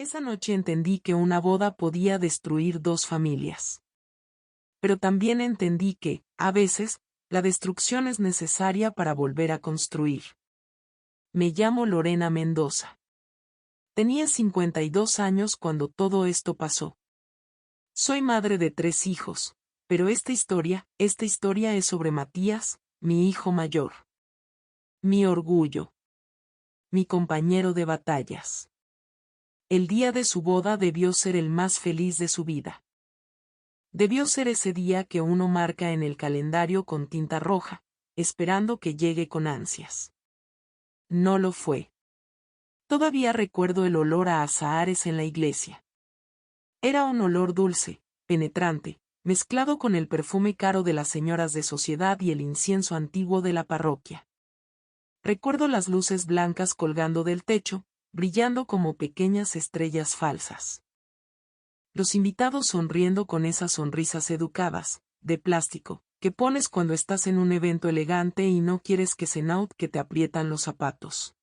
Esa noche entendí que una boda podía destruir dos familias. Pero también entendí que, a veces, la destrucción es necesaria para volver a construir. Me llamo Lorena Mendoza. Tenía 52 años cuando todo esto pasó. Soy madre de 3 hijos, pero esta historia es sobre Matías, mi hijo mayor. Mi orgullo. Mi compañero de batallas. El día de su boda debió ser el más feliz de su vida. Debió ser ese día que uno marca en el calendario con tinta roja, esperando que llegue con ansias. No lo fue. Todavía recuerdo el olor a azahares en la iglesia. Era un olor dulce, penetrante, mezclado con el perfume caro de las señoras de sociedad y el incienso antiguo de la parroquia. Recuerdo las luces blancas colgando del techo, brillando como pequeñas estrellas falsas. Los invitados sonriendo con esas sonrisas educadas, de plástico, que pones cuando estás en un evento elegante y no quieres que se note que te aprietan los zapatos.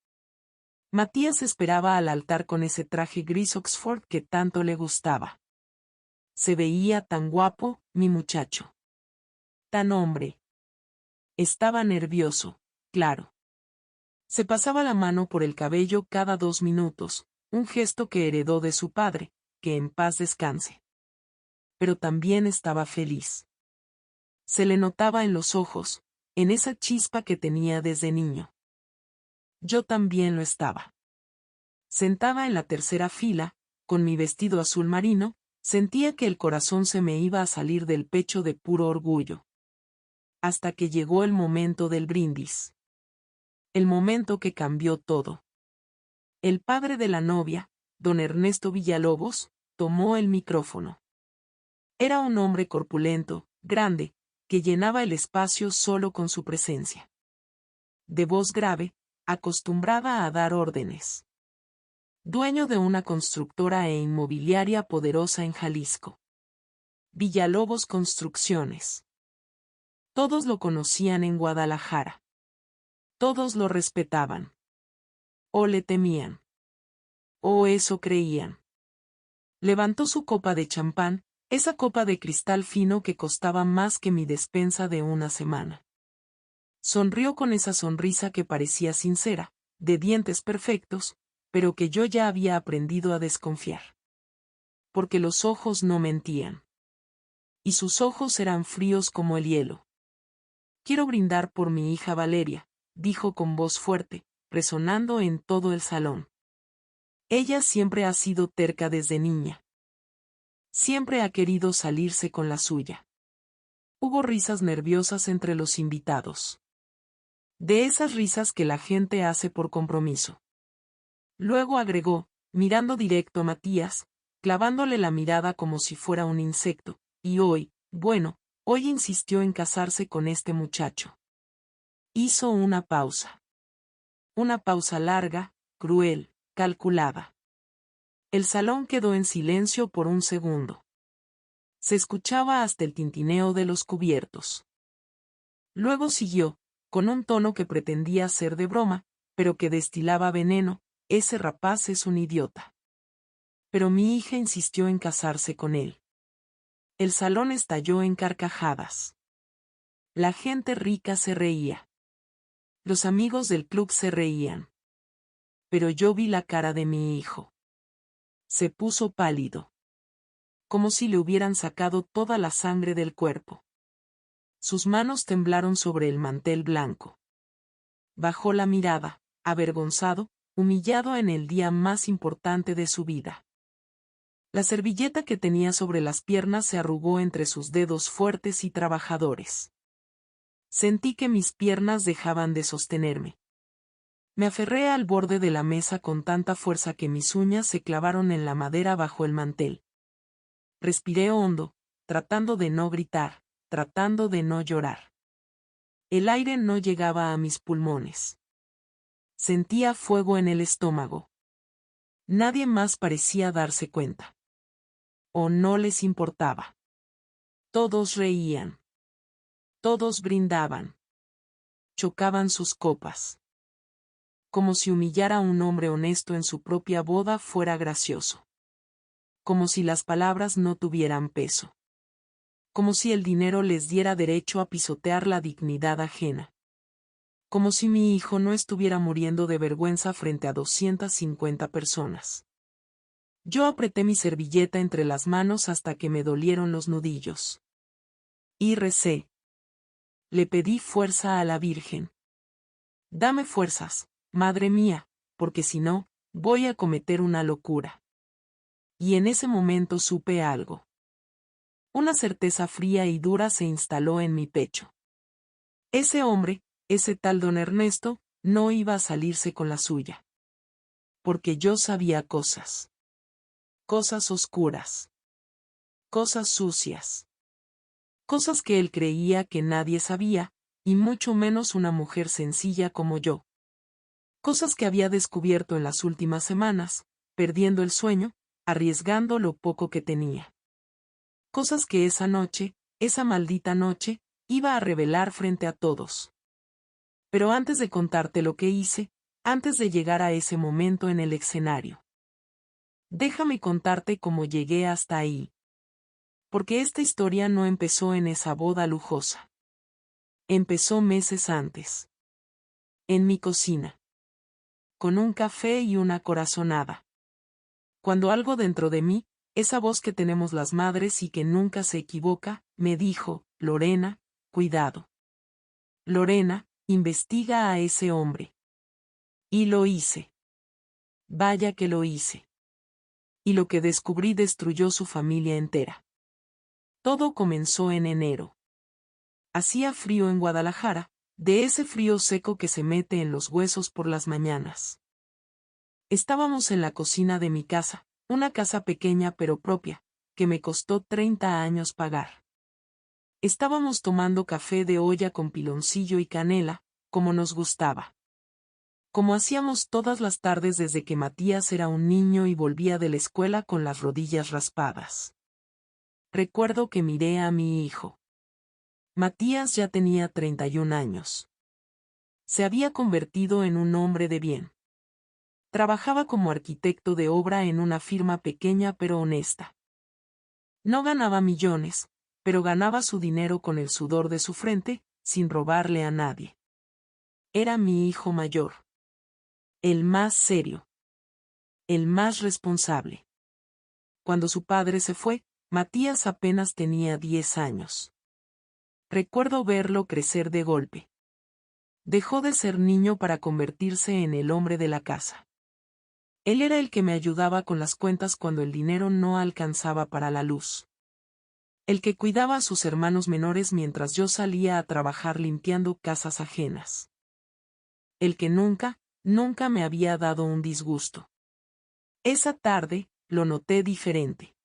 Matías esperaba al altar con ese traje gris Oxford que tanto le gustaba. Se veía tan guapo, mi muchacho. Tan hombre. Estaba nervioso, claro. Se pasaba la mano por el cabello cada 2 minutos, un gesto que heredó de su padre, que en paz descanse. Pero también estaba feliz. Se le notaba en los ojos, en esa chispa que tenía desde niño. Yo también lo estaba. Sentada en la tercera fila, con mi vestido azul marino, sentía que el corazón se me iba a salir del pecho de puro orgullo. Hasta que llegó el momento del brindis. El momento que cambió todo. El padre de la novia, don Ernesto Villalobos, tomó el micrófono. Era un hombre corpulento, grande, que llenaba el espacio solo con su presencia. De voz grave, acostumbrada a dar órdenes. Dueño de una constructora e inmobiliaria poderosa en Jalisco. Villalobos Construcciones. Todos lo conocían en Guadalajara. Todos lo respetaban. O le temían. O eso creían. Levantó su copa de champán, esa copa de cristal fino que costaba más que mi despensa de una semana. Sonrió con esa sonrisa que parecía sincera, de dientes perfectos, pero que yo ya había aprendido a desconfiar. Porque los ojos no mentían. Y sus ojos eran fríos como el hielo. Quiero brindar por mi hija Valeria, dijo con voz fuerte, resonando en todo el salón. Ella siempre ha sido terca desde niña. Siempre ha querido salirse con la suya. Hubo risas nerviosas entre los invitados. De esas risas que la gente hace por compromiso. Luego agregó, mirando directo a Matías, clavándole la mirada como si fuera un insecto, y hoy insistió en casarse con este muchacho. Hizo una pausa. Una pausa larga, cruel, calculada. El salón quedó en silencio por un segundo. Se escuchaba hasta el tintineo de los cubiertos. Luego siguió, con un tono que pretendía ser de broma, pero que destilaba veneno, ese rapaz es un idiota. Pero mi hija insistió en casarse con él. El salón estalló en carcajadas. La gente rica se reía. Los amigos del club se reían. Pero yo vi la cara de mi hijo. Se puso pálido. Como si le hubieran sacado toda la sangre del cuerpo. Sus manos temblaron sobre el mantel blanco. Bajó la mirada, avergonzado, humillado en el día más importante de su vida. La servilleta que tenía sobre las piernas se arrugó entre sus dedos fuertes y trabajadores. Sentí que mis piernas dejaban de sostenerme. Me aferré al borde de la mesa con tanta fuerza que mis uñas se clavaron en la madera bajo el mantel. Respiré hondo, tratando de no gritar, tratando de no llorar. El aire no llegaba a mis pulmones. Sentía fuego en el estómago. Nadie más parecía darse cuenta. O no les importaba. Todos reían. Todos brindaban. Chocaban sus copas. Como si humillar a un hombre honesto en su propia boda fuera gracioso. como si las palabras no tuvieran peso. Como si el dinero les diera derecho a pisotear la dignidad ajena. Como si mi hijo no estuviera muriendo de vergüenza frente a 250 personas. Yo apreté mi servilleta entre las manos hasta que me dolieron los nudillos. Y recé. Le pedí fuerza a la Virgen. Dame fuerzas, madre mía, porque si no, voy a cometer una locura. Y en ese momento supe algo. Una certeza fría y dura se instaló en mi pecho. Ese hombre, ese tal don Ernesto, no iba a salirse con la suya. Porque yo sabía cosas. Cosas oscuras. Cosas sucias. Cosas que él creía que nadie sabía, y mucho menos una mujer sencilla como yo. Cosas que había descubierto en las últimas semanas, perdiendo el sueño, arriesgando lo poco que tenía. Cosas que esa noche, esa maldita noche, iba a revelar frente a todos. Pero antes de contarte lo que hice, antes de llegar a ese momento en el escenario, déjame contarte cómo llegué hasta ahí. Porque esta historia no empezó en esa boda lujosa. Empezó meses antes. En mi cocina. Con un café y una corazonada. Cuando algo dentro de mí, esa voz que tenemos las madres y que nunca se equivoca, me dijo, Lorena, cuidado. Lorena, investiga a ese hombre. Y lo hice. Vaya que lo hice. Y lo que descubrí destruyó su familia entera. Todo comenzó en enero. Hacía frío en Guadalajara, de ese frío seco que se mete en los huesos por las mañanas. Estábamos en la cocina de mi casa, una casa pequeña pero propia, que me costó 30 años pagar. Estábamos tomando café de olla con piloncillo y canela, como nos gustaba. Como hacíamos todas las tardes desde que Matías era un niño y volvía de la escuela con las rodillas raspadas. Recuerdo que miré a mi hijo. Matías ya tenía 31 años. Se había convertido en un hombre de bien. Trabajaba como arquitecto de obra en una firma pequeña pero honesta. No ganaba millones, pero ganaba su dinero con el sudor de su frente, sin robarle a nadie. Era mi hijo mayor. El más serio. El más responsable. Cuando su padre se fue, Matías apenas tenía 10 años. Recuerdo verlo crecer de golpe. Dejó de ser niño para convertirse en el hombre de la casa. Él era el que me ayudaba con las cuentas cuando el dinero no alcanzaba para la luz. El que cuidaba a sus hermanos menores mientras yo salía a trabajar limpiando casas ajenas. El que nunca me había dado un disgusto. Esa tarde, lo noté diferente.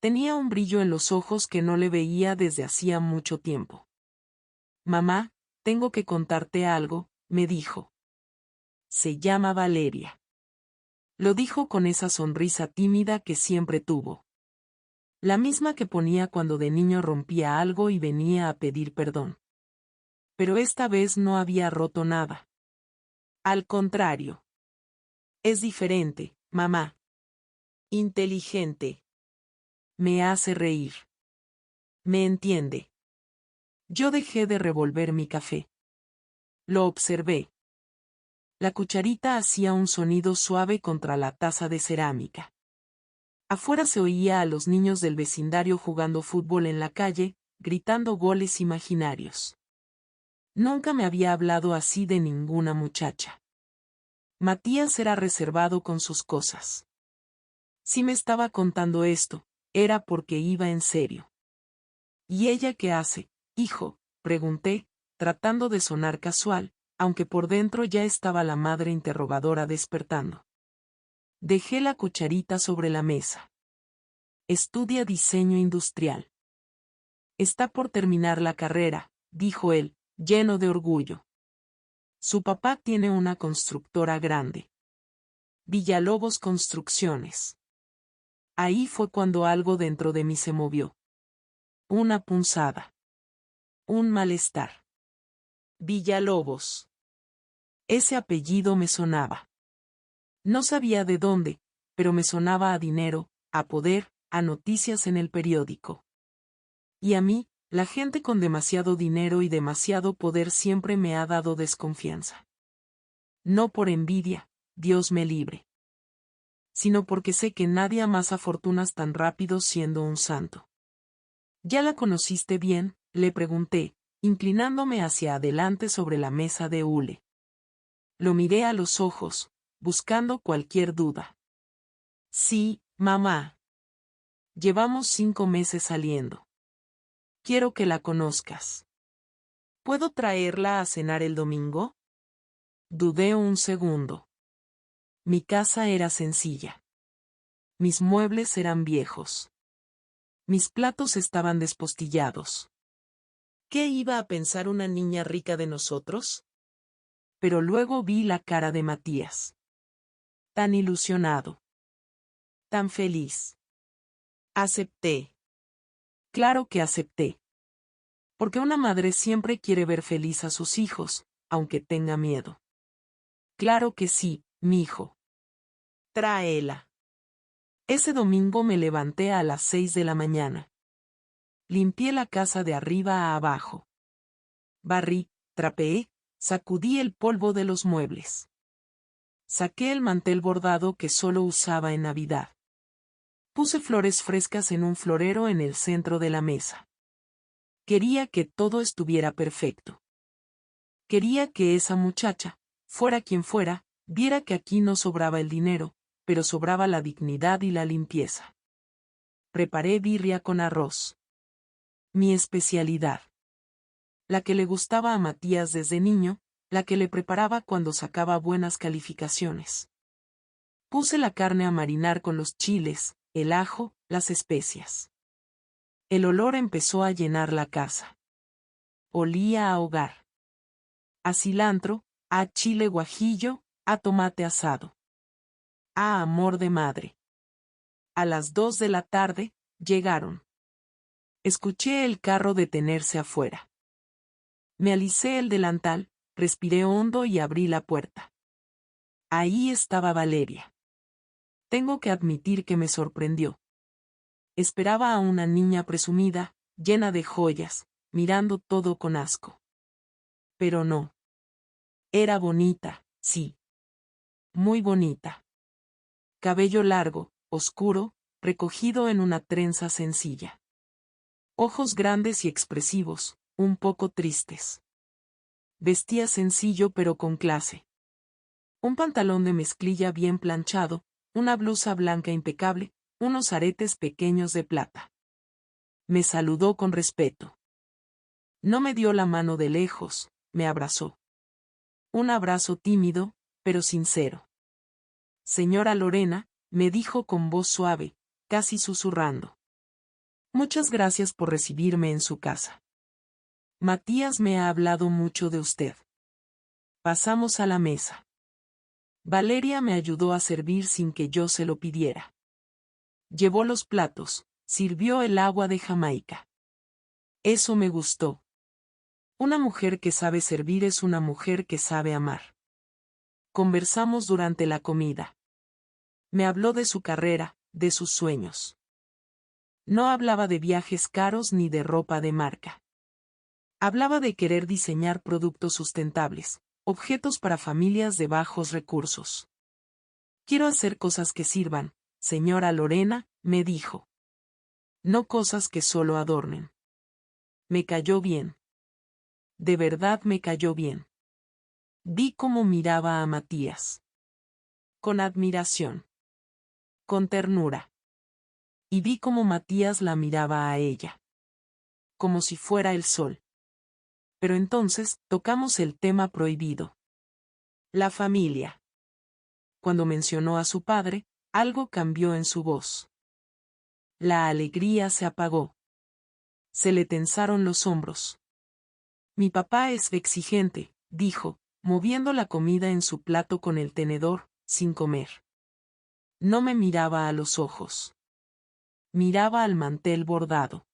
Tenía un brillo en los ojos que no le veía desde hacía mucho tiempo. Mamá, tengo que contarte algo, me dijo. Se llama Valeria. Lo dijo con esa sonrisa tímida que siempre tuvo. La misma que ponía cuando de niño rompía algo y venía a pedir perdón. Pero esta vez no había roto nada. Al contrario. Es diferente, mamá. Inteligente. Me hace reír. Me entiende. Yo dejé de revolver mi café. Lo observé. La cucharita hacía un sonido suave contra la taza de cerámica. Afuera se oía a los niños del vecindario jugando fútbol en la calle, gritando goles imaginarios. Nunca me había hablado así de ninguna muchacha. Matías era reservado con sus cosas. Si me estaba contando esto, era porque iba en serio. ¿Y ella qué hace, hijo?, pregunté, tratando de sonar casual, aunque por dentro ya estaba la madre interrogadora despertando. Dejé la cucharita sobre la mesa. Estudia diseño industrial. Está por terminar la carrera, dijo él, lleno de orgullo. Su papá tiene una constructora grande. Villalobos Construcciones. Ahí fue cuando algo dentro de mí se movió. Una punzada. Un malestar. Villalobos. Ese apellido me sonaba. No sabía de dónde, pero me sonaba a dinero, a poder, a noticias en el periódico. Y a mí, la gente con demasiado dinero y demasiado poder siempre me ha dado desconfianza. No por envidia, Dios me libre, sino porque sé que nadie amasa fortunas tan rápido siendo un santo. ¿Ya la conociste bien?, le pregunté, inclinándome hacia adelante sobre la mesa de hule. Lo miré a los ojos, buscando cualquier duda. Sí, mamá. Llevamos 5 meses saliendo. Quiero que la conozcas. ¿Puedo traerla a cenar el domingo? Dudé un segundo. Mi casa era sencilla. Mis muebles eran viejos. Mis platos estaban despostillados. ¿Qué iba a pensar una niña rica de nosotros? Pero luego vi la cara de Matías. Tan ilusionado. Tan feliz. Acepté. Claro que acepté. Porque una madre siempre quiere ver feliz a sus hijos, aunque tenga miedo. Claro que sí, mijo. Tráela. Ese domingo me levanté a las 6 de la mañana. Limpié la casa de arriba a abajo. Barrí, trapeé, sacudí el polvo de los muebles. Saqué el mantel bordado que solo usaba en Navidad. Puse flores frescas en un florero en el centro de la mesa. Quería que todo estuviera perfecto. Quería que esa muchacha, fuera quien fuera, viera que aquí no sobraba el dinero, pero sobraba la dignidad y la limpieza. Preparé birria con arroz. Mi especialidad. La que le gustaba a Matías desde niño, la que le preparaba cuando sacaba buenas calificaciones. Puse la carne a marinar con los chiles, el ajo, las especias. El olor empezó a llenar la casa. Olía a hogar. A cilantro, a chile guajillo, a tomate asado. A amor de madre. A las 2 de la tarde, llegaron. Escuché el carro detenerse afuera. Me alicé el delantal, respiré hondo y abrí la puerta. Ahí estaba Valeria. Tengo que admitir que me sorprendió. Esperaba a una niña presumida, llena de joyas, mirando todo con asco. Pero no. Era bonita, sí. Muy bonita. Cabello largo, oscuro, recogido en una trenza sencilla. Ojos grandes y expresivos, un poco tristes. Vestía sencillo pero con clase. Un pantalón de mezclilla bien planchado, una blusa blanca impecable, unos aretes pequeños de plata. Me saludó con respeto. No me dio la mano de lejos, me abrazó. Un abrazo tímido, pero sincero. Señora Lorena, me dijo con voz suave, casi susurrando. Muchas gracias por recibirme en su casa. Matías me ha hablado mucho de usted. Pasamos a la mesa. Valeria me ayudó a servir sin que yo se lo pidiera. Llevó los platos, sirvió el agua de Jamaica. Eso me gustó. Una mujer que sabe servir es una mujer que sabe amar. Conversamos durante la comida. Me habló de su carrera, de sus sueños. No hablaba de viajes caros ni de ropa de marca. Hablaba de querer diseñar productos sustentables, objetos para familias de bajos recursos. Quiero hacer cosas que sirvan, señora Lorena, me dijo. No cosas que solo adornen. Me cayó bien. De verdad me cayó bien. Vi cómo miraba a Matías. Con admiración. Con ternura. Y vi cómo Matías la miraba a ella. Como si fuera el sol. Pero entonces, tocamos el tema prohibido. La familia. Cuando mencionó a su padre, algo cambió en su voz. La alegría se apagó. Se le tensaron los hombros. Mi papá es exigente, dijo, moviendo la comida en su plato con el tenedor, sin comer. No me miraba a los ojos. Miraba al mantel bordado.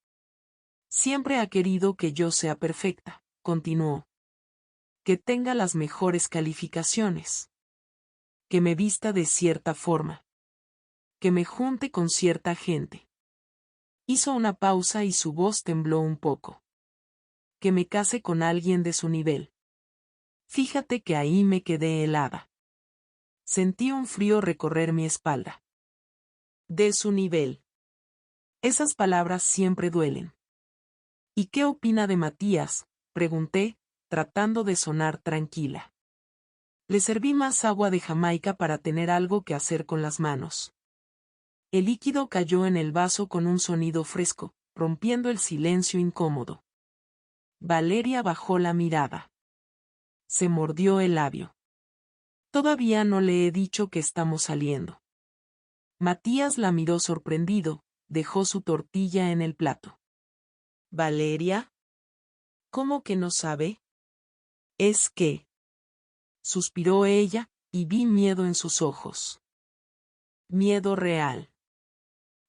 Siempre ha querido que yo sea perfecta, continuó. Que tenga las mejores calificaciones. Que me vista de cierta forma. Que me junte con cierta gente. Hizo una pausa y su voz tembló un poco. Que me case con alguien de su nivel. Fíjate que ahí me quedé helada. Sentí un frío recorrer mi espalda. De su nivel. Esas palabras siempre duelen. ¿Y qué opina de Matías?, pregunté, tratando de sonar tranquila. Le serví más agua de Jamaica para tener algo que hacer con las manos. El líquido cayó en el vaso con un sonido fresco, rompiendo el silencio incómodo. Valeria bajó la mirada. Se mordió el labio. Todavía no le he dicho que estamos saliendo. Matías la miró sorprendido, dejó su tortilla en el plato. ¿Valeria? ¿Cómo que no sabe? Es que... Suspiró ella, y vi miedo en sus ojos. Miedo real.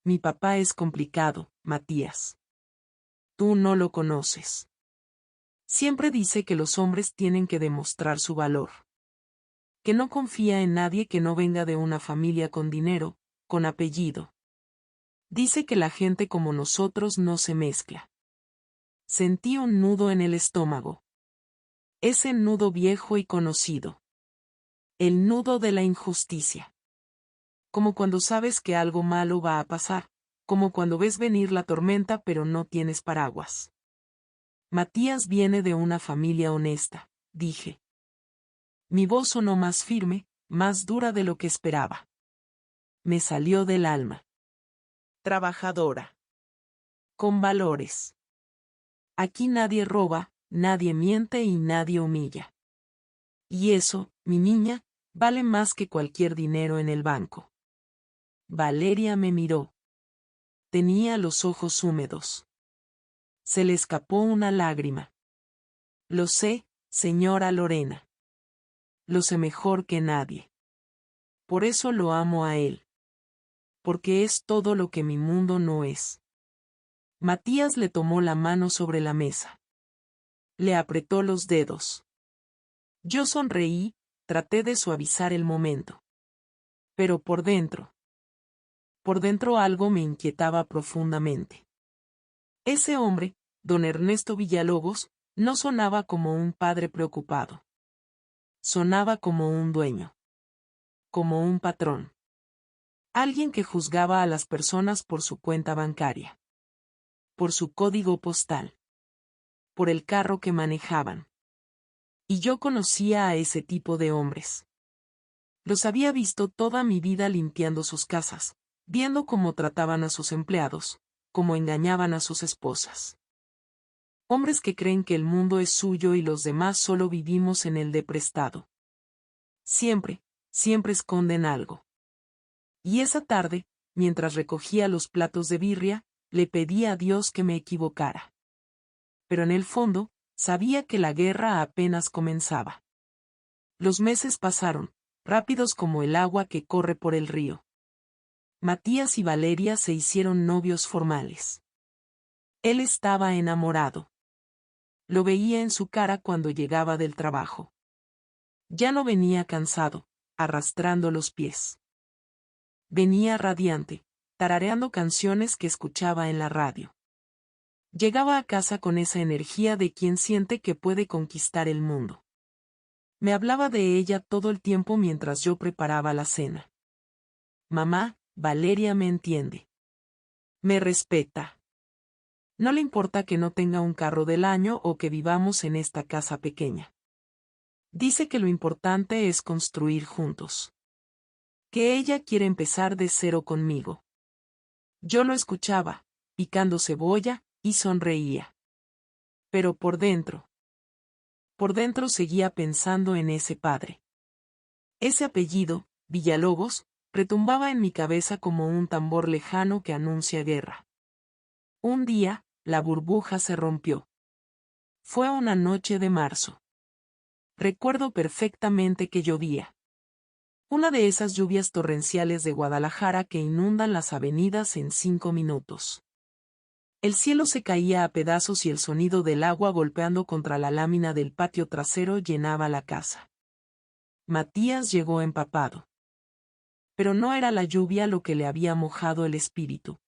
Mi papá es complicado, Matías. Tú no lo conoces. Siempre dice que los hombres tienen que demostrar su valor. Que no confía en nadie que no venga de una familia con dinero, con apellido. Dice que la gente como nosotros no se mezcla. Sentí un nudo en el estómago. Ese nudo viejo y conocido. El nudo de la injusticia. Como cuando sabes que algo malo va a pasar, como cuando ves venir la tormenta pero no tienes paraguas. Matías viene de una familia honesta, dije. Mi voz sonó más firme, más dura de lo que esperaba. Me salió del alma. Trabajadora. Con valores. Aquí nadie roba, nadie miente y nadie humilla. Y eso, mi niña, vale más que cualquier dinero en el banco. Valeria me miró. Tenía los ojos húmedos. Se le escapó una lágrima. Lo sé, señora Lorena. Lo sé mejor que nadie. Por eso lo amo a él. Porque es todo lo que mi mundo no es. Matías le tomó la mano sobre la mesa. Le apretó los dedos. Yo sonreí, traté de suavizar el momento. Pero por dentro algo me inquietaba profundamente. Ese hombre, don Ernesto Villalobos, no sonaba como un padre preocupado. Sonaba como un dueño. Como un patrón. Alguien que juzgaba a las personas por su cuenta bancaria. Por su código postal. Por el carro que manejaban. Y yo conocía a ese tipo de hombres. Los había visto toda mi vida limpiando sus casas, viendo cómo trataban a sus empleados, cómo engañaban a sus esposas. Hombres que creen que el mundo es suyo y los demás solo vivimos en el de prestado. Siempre esconden algo. Y esa tarde, mientras recogía los platos de birria, le pedí a Dios que me equivocara. Pero en el fondo, sabía que la guerra apenas comenzaba. Los meses pasaron, rápidos como el agua que corre por el río. Matías y Valeria se hicieron novios formales. Él estaba enamorado. Lo veía en su cara cuando llegaba del trabajo. Ya no venía cansado, arrastrando los pies. Venía radiante, tarareando canciones que escuchaba en la radio. Llegaba a casa con esa energía de quien siente que puede conquistar el mundo. Me hablaba de ella todo el tiempo mientras yo preparaba la cena. Mamá, Valeria me entiende. Me respeta. No le importa que no tenga un carro del año o que vivamos en esta casa pequeña. Dice que lo importante es construir juntos. Que ella quiere empezar de cero conmigo. Yo lo escuchaba, picando cebolla, y sonreía. Pero por dentro seguía pensando en ese padre. Ese apellido, Villalobos, retumbaba en mi cabeza como un tambor lejano que anuncia guerra. Un día, la burbuja se rompió. Fue una noche de marzo. Recuerdo perfectamente que llovía. Una de esas lluvias torrenciales de Guadalajara que inundan las avenidas en 5 minutos. El cielo se caía a pedazos y el sonido del agua golpeando contra la lámina del patio trasero llenaba la casa. Matías llegó empapado. Pero no era la lluvia lo que le había mojado el espíritu.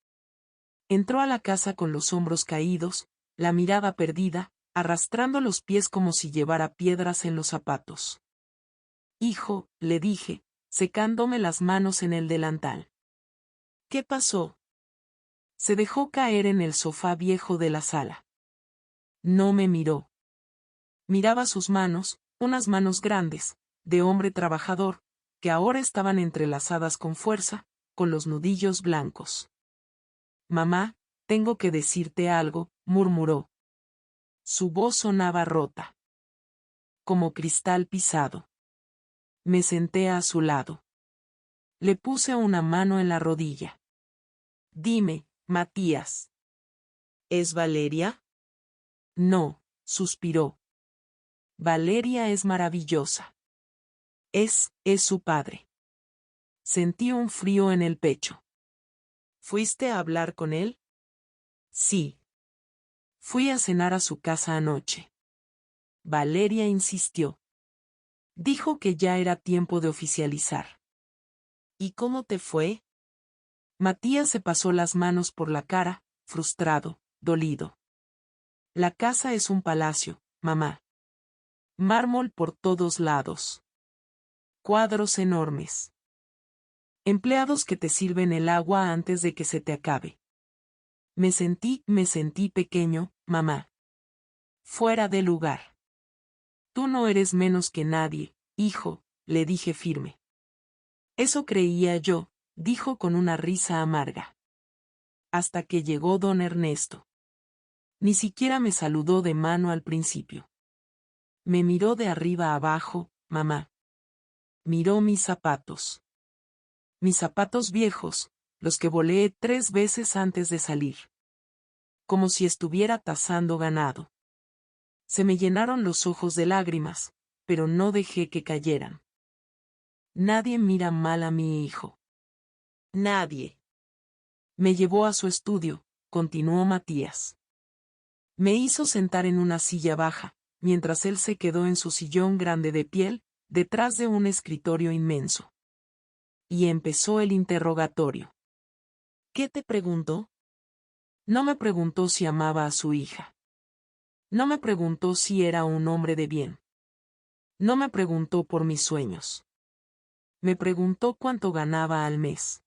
Entró a la casa con los hombros caídos, la mirada perdida, arrastrando los pies como si llevara piedras en los zapatos. Hijo, le dije, secándome las manos en el delantal. ¿Qué pasó? Se dejó caer en el sofá viejo de la sala. No me miró. Miraba sus manos, unas manos grandes, de hombre trabajador, que ahora estaban entrelazadas con fuerza, con los nudillos blancos. Mamá, tengo que decirte algo, murmuró. Su voz sonaba rota. Como cristal pisado. Me senté a su lado. Le puse una mano en la rodilla. Dime, Matías. ¿Es Valeria? No, suspiró. Valeria es maravillosa. Es su padre. Sentí un frío en el pecho. ¿Fuiste a hablar con él? Sí. Fui a cenar a su casa anoche. Valeria insistió. Dijo que ya era tiempo de oficializar. ¿Y cómo te fue? Matías se pasó las manos por la cara, frustrado, dolido. La casa es un palacio, mamá. Mármol por todos lados. Cuadros enormes. Empleados que te sirven el agua antes de que se te acabe. Me sentí pequeño, mamá. Fuera de lugar. Tú no eres menos que nadie, hijo, le dije firme. Eso creía yo, dijo con una risa amarga. Hasta que llegó don Ernesto. Ni siquiera me saludó de mano al principio. Me miró de arriba abajo, mamá. Miró mis zapatos. Mis zapatos viejos, los que voleé 3 veces antes de salir. Como si estuviera tazando ganado. Se me llenaron los ojos de lágrimas, pero no dejé que cayeran. Nadie mira mal a mi hijo. Nadie. Me llevó a su estudio, continuó Matías. Me hizo sentar en una silla baja, mientras él se quedó en su sillón grande de piel, detrás de un escritorio inmenso. Y empezó el interrogatorio. ¿Qué te preguntó? No me preguntó si amaba a su hija. No me preguntó si era un hombre de bien. No me preguntó por mis sueños. Me preguntó cuánto ganaba al mes.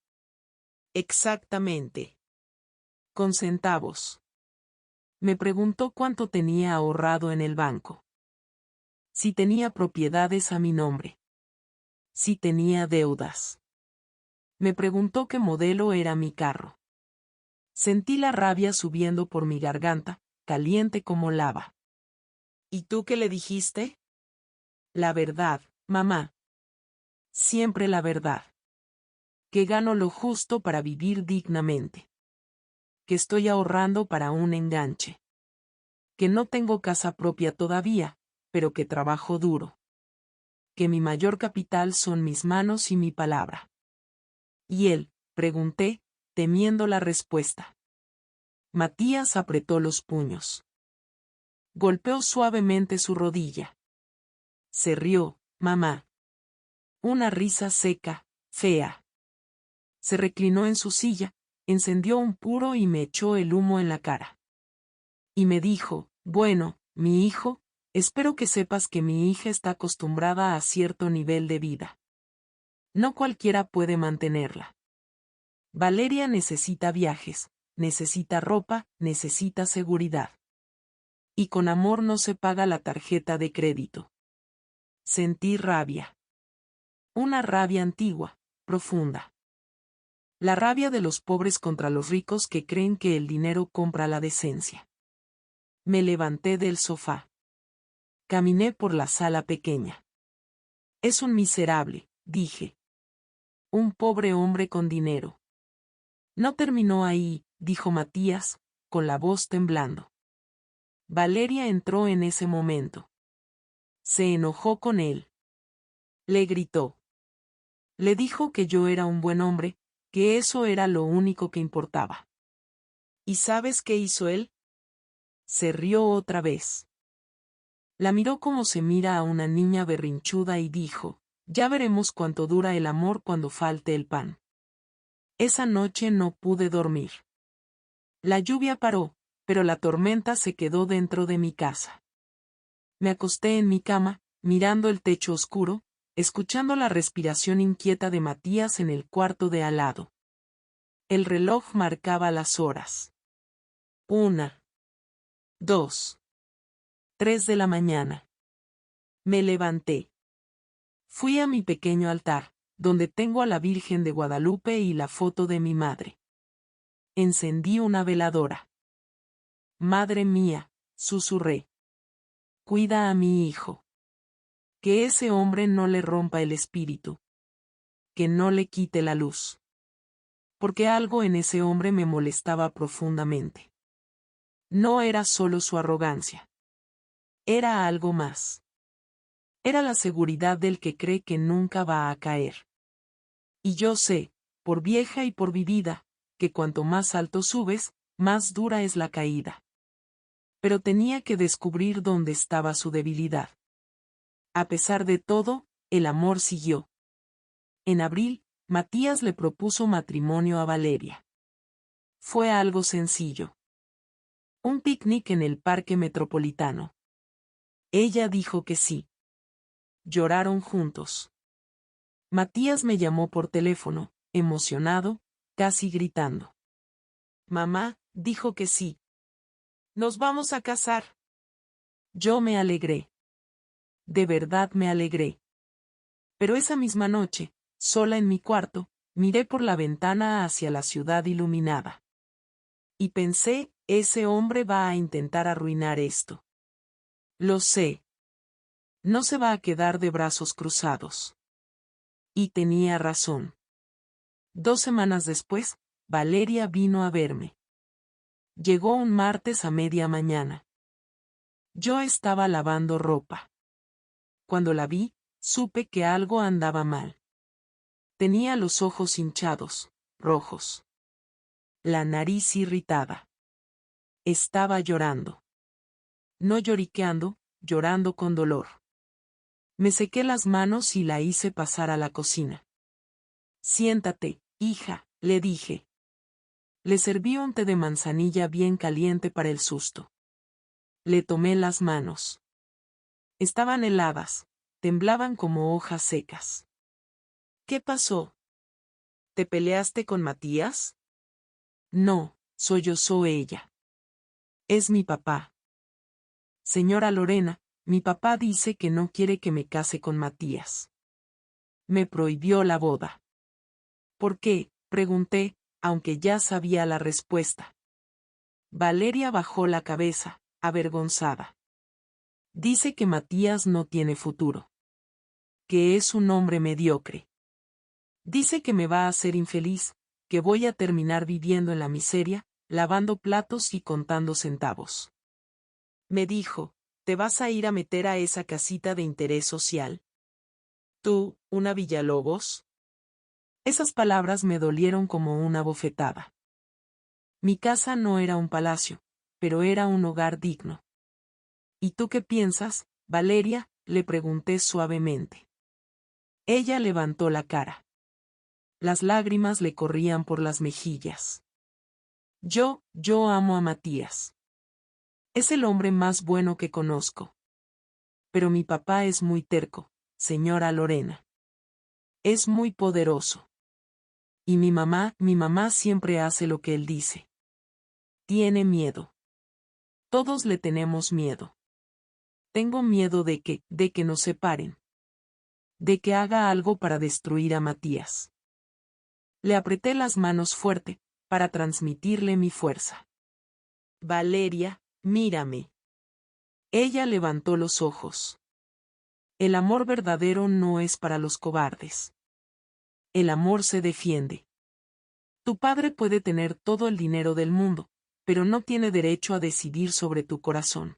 Exactamente. Con centavos. Me preguntó cuánto tenía ahorrado en el banco. Si tenía propiedades a mi nombre. Si tenía deudas. Me preguntó qué modelo era mi carro. Sentí la rabia subiendo por mi garganta, caliente como lava. ¿Y tú qué le dijiste? La verdad, mamá. Siempre la verdad. Que gano lo justo para vivir dignamente. Que estoy ahorrando para un enganche. Que no tengo casa propia todavía, pero que trabajo duro. Que mi mayor capital son mis manos y mi palabra. ¿Y él? Pregunté, temiendo la respuesta. Matías apretó los puños. Golpeó suavemente su rodilla. Se rió, mamá. Una risa seca, fea. Se reclinó en su silla, encendió un puro y me echó el humo en la cara. Y me dijo, bueno, mi hijo, espero que sepas que mi hija está acostumbrada a cierto nivel de vida. No cualquiera puede mantenerla. Valeria necesita viajes, necesita ropa, necesita seguridad. Y con amor no se paga la tarjeta de crédito. Sentí rabia. Una rabia antigua, profunda. La rabia de los pobres contra los ricos que creen que el dinero compra la decencia. Me levanté del sofá. Caminé por la sala pequeña. Es un miserable, dije. Un pobre hombre con dinero. No terminó ahí, dijo Matías, con la voz temblando. Valeria entró en ese momento. Se enojó con él. Le gritó. Le dijo que yo era un buen hombre, que eso era lo único que importaba. ¿Y sabes qué hizo él? Se rió otra vez. La miró como se mira a una niña berrinchuda y dijo, Ya veremos cuánto dura el amor cuando falte el pan. Esa noche no pude dormir. La lluvia paró, pero la tormenta se quedó dentro de mi casa. Me acosté en mi cama, mirando el techo oscuro, escuchando la respiración inquieta de Matías en el cuarto de al lado. El reloj marcaba las horas. 1, 2, 3 de la mañana. Me levanté. Fui a mi pequeño altar, donde tengo a la Virgen de Guadalupe y la foto de mi madre. Encendí una veladora. Madre mía, susurré. Cuida a mi hijo. Que ese hombre no le rompa el espíritu. Que no le quite la luz. Porque algo en ese hombre me molestaba profundamente. No era solo su arrogancia. Era algo más. Era la seguridad del que cree que nunca va a caer. Y yo sé, por vieja y por vivida, que cuanto más alto subes, más dura es la caída. Pero tenía que descubrir dónde estaba su debilidad. A pesar de todo, el amor siguió. En abril, Matías le propuso matrimonio a Valeria. Fue algo sencillo. Un picnic en el Parque Metropolitano. Ella dijo que sí. Lloraron juntos. Matías me llamó por teléfono, emocionado, casi gritando. Mamá, dijo que sí. Nos vamos a casar. Yo me alegré. De verdad me alegré. Pero esa misma noche, sola en mi cuarto, miré por la ventana hacia la ciudad iluminada. Y pensé, ese hombre va a intentar arruinar esto. Lo sé. No se va a quedar de brazos cruzados. Y tenía razón. 2 semanas después, Valeria vino a verme. Llegó un martes a media mañana. Yo estaba lavando ropa. Cuando la vi, supe que algo andaba mal. Tenía los ojos hinchados, rojos. La nariz irritada. Estaba llorando. No lloriqueando, llorando con dolor. Me sequé las manos y la hice pasar a la cocina. Siéntate, hija, le dije. Le serví un té de manzanilla bien caliente para el susto. Le tomé las manos. Estaban heladas, temblaban como hojas secas. ¿Qué pasó? ¿Te peleaste con Matías? No, sollozó ella. Es mi papá. Señora Lorena, mi papá dice que no quiere que me case con Matías. Me prohibió la boda. ¿Por qué?, pregunté, aunque ya sabía la respuesta. Valeria bajó la cabeza, avergonzada. Dice que Matías no tiene futuro. Que es un hombre mediocre. Dice que me va a hacer infeliz, que voy a terminar viviendo en la miseria, lavando platos y contando centavos. Me dijo, ¿te vas a ir a meter a esa casita de interés social? ¿Tú, una Villalobos? Esas palabras me dolieron como una bofetada. Mi casa no era un palacio, pero era un hogar digno. ¿Y tú qué piensas, Valeria?, le pregunté suavemente. Ella levantó la cara. Las lágrimas le corrían por las mejillas. Yo amo a Matías. Es el hombre más bueno que conozco. Pero mi papá es muy terco, señora Lorena. Es muy poderoso. Y mi mamá siempre hace lo que él dice. Tiene miedo. Todos le tenemos miedo. Tengo miedo de que nos separen. De que haga algo para destruir a Matías. Le apreté las manos fuerte, para transmitirle mi fuerza. Valeria, mírame. Ella levantó los ojos. El amor verdadero no es para los cobardes. El amor se defiende. Tu padre puede tener todo el dinero del mundo, pero no tiene derecho a decidir sobre tu corazón.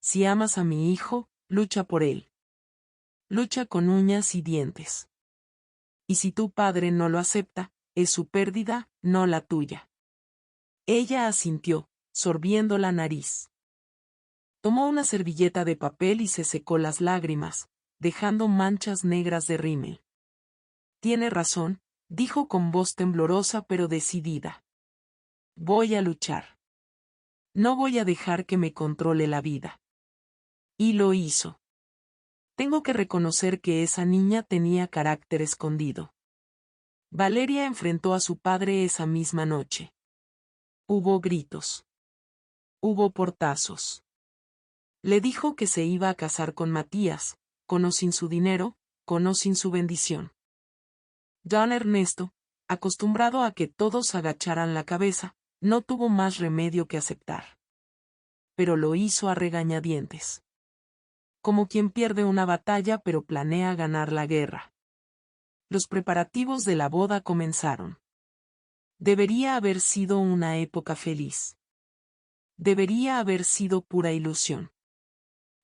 Si amas a mi hijo, lucha por él. Lucha con uñas y dientes. Y si tu padre no lo acepta, es su pérdida, no la tuya. Ella asintió, sorbiendo la nariz. Tomó una servilleta de papel y se secó las lágrimas, dejando manchas negras de rímel. Tiene razón, dijo con voz temblorosa pero decidida. Voy a luchar. No voy a dejar que me controle la vida. Y lo hizo. Tengo que reconocer que esa niña tenía carácter escondido. Valeria enfrentó a su padre esa misma noche. Hubo gritos. Hubo portazos. Le dijo que se iba a casar con Matías, con o sin su dinero, con o sin su bendición. Don Ernesto, acostumbrado a que todos agacharan la cabeza, no tuvo más remedio que aceptar. Pero lo hizo a regañadientes. Como quien pierde una batalla pero planea ganar la guerra. Los preparativos de la boda comenzaron. Debería haber sido una época feliz. Debería haber sido pura ilusión.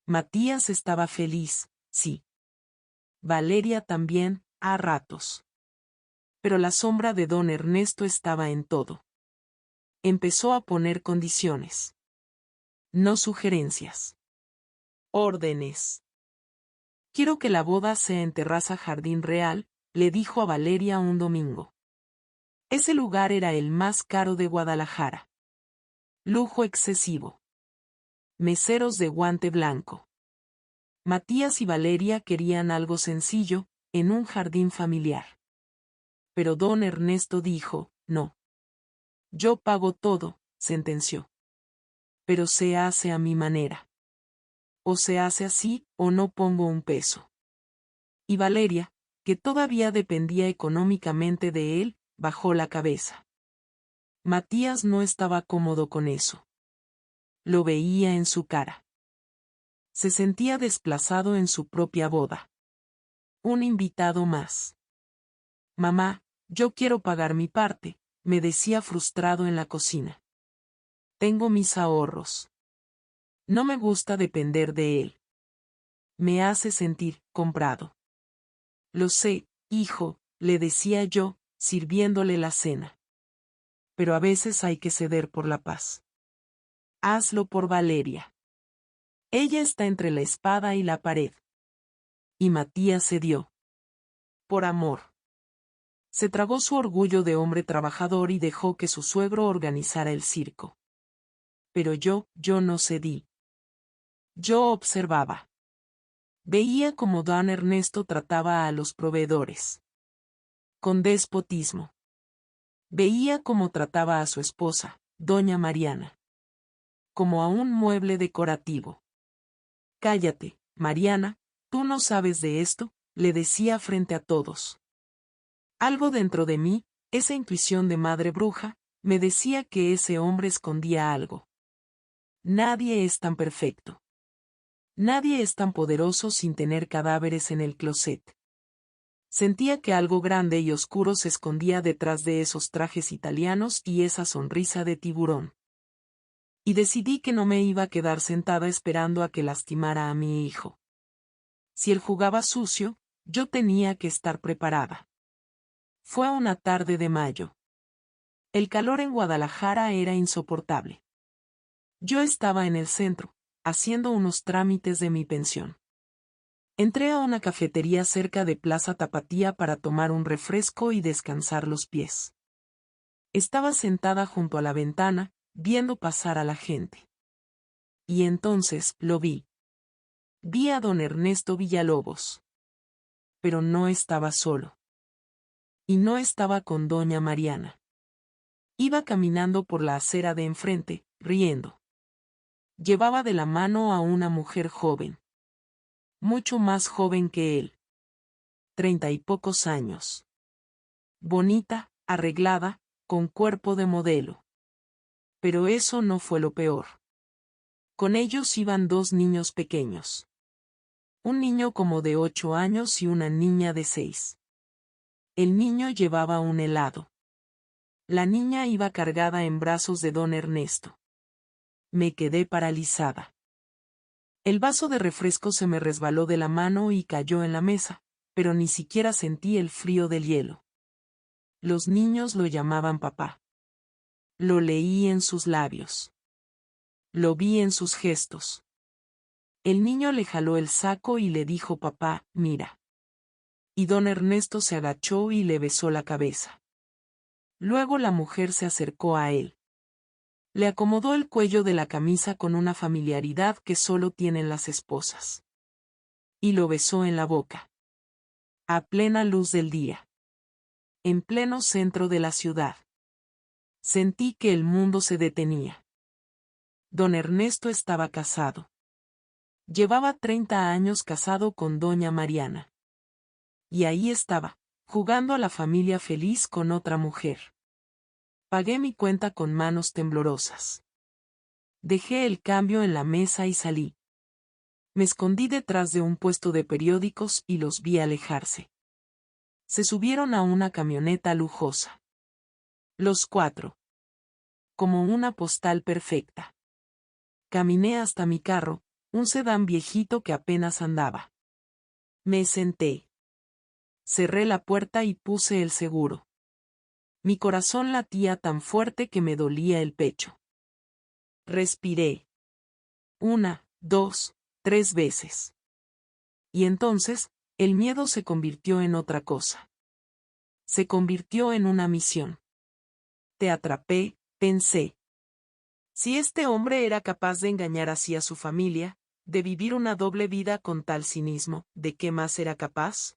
Matías estaba feliz, sí. Valeria también, a ratos. Pero la sombra de don Ernesto estaba en todo. Empezó a poner condiciones. No sugerencias. Órdenes. Quiero que la boda sea en Terraza Jardín Real, le dijo a Valeria un domingo. Ese lugar era el más caro de Guadalajara. Lujo excesivo. Meseros de guante blanco. Matías y Valeria querían algo sencillo, en un jardín familiar. Pero don Ernesto dijo, no. Yo pago todo, sentenció. Pero se hace a mi manera. O se hace así, o no pongo un peso. Y Valeria, que todavía dependía económicamente de él, bajó la cabeza. Matías no estaba cómodo con eso. Lo veía en su cara. Se sentía desplazado en su propia boda. Un invitado más. Mamá, yo quiero pagar mi parte, me decía frustrado en la cocina. Tengo mis ahorros. No me gusta depender de él. Me hace sentir comprado. Lo sé, hijo, le decía yo, sirviéndole la cena. Pero a veces hay que ceder por la paz. Hazlo por Valeria. Ella está entre la espada y la pared. Y Matías cedió. Por amor. Se tragó su orgullo de hombre trabajador y dejó que su suegro organizara el circo. Pero yo no cedí. Yo observaba. Veía cómo don Ernesto trataba a los proveedores. Con despotismo. Veía cómo trataba a su esposa, doña Mariana. Como a un mueble decorativo. Cállate, Mariana, tú no sabes de esto, le decía frente a todos. Algo dentro de mí, esa intuición de madre bruja, me decía que ese hombre escondía algo. Nadie es tan perfecto. Nadie es tan poderoso sin tener cadáveres en el closet. Sentía que algo grande y oscuro se escondía detrás de esos trajes italianos y esa sonrisa de tiburón. Y decidí que no me iba a quedar sentada esperando a que lastimara a mi hijo. Si él jugaba sucio, yo tenía que estar preparada. Fue una tarde de mayo. El calor en Guadalajara era insoportable. Yo estaba en el centro, haciendo unos trámites de mi pensión. Entré a una cafetería cerca de Plaza Tapatía para tomar un refresco y descansar los pies. Estaba sentada junto a la ventana, viendo pasar a la gente. Y entonces, lo vi. Vi a don Ernesto Villalobos. Pero no estaba solo. Y no estaba con doña Mariana. Iba caminando por la acera de enfrente, riendo. Llevaba de la mano a una mujer joven. Mucho más joven que él. 30 y pocos años. Bonita, arreglada, con cuerpo de modelo. Pero eso no fue lo peor. Con ellos iban dos niños pequeños. Un niño como de 8 años y una niña de 6. El niño llevaba un helado. La niña iba cargada en brazos de don Ernesto. Me quedé paralizada. El vaso de refresco se me resbaló de la mano y cayó en la mesa, pero ni siquiera sentí el frío del hielo. Los niños lo llamaban papá. Lo leí en sus labios. Lo vi en sus gestos. El niño le jaló el saco y le dijo: «Papá, mira». Y don Ernesto se agachó y le besó la cabeza. Luego la mujer se acercó a él. Le acomodó el cuello de la camisa con una familiaridad que solo tienen las esposas. Y lo besó en la boca. A plena luz del día. En pleno centro de la ciudad. Sentí que el mundo se detenía. Don Ernesto estaba casado. Llevaba 30 años casado con doña Mariana. Y ahí estaba, jugando a la familia feliz con otra mujer. Pagué mi cuenta con manos temblorosas. Dejé el cambio en la mesa y salí. Me escondí detrás de un puesto de periódicos y los vi alejarse. Se subieron a una camioneta lujosa. Los 4. Como una postal perfecta. Caminé hasta mi carro, un sedán viejito que apenas andaba. Me senté. Cerré la puerta y puse el seguro. Mi corazón latía tan fuerte que me dolía el pecho. Respiré. 1, 2, 3 veces. Y entonces, el miedo se convirtió en otra cosa. Se convirtió en una misión. Te atrapé, pensé. Si este hombre era capaz de engañar así a su familia, de vivir una doble vida con tal cinismo, ¿de qué más era capaz?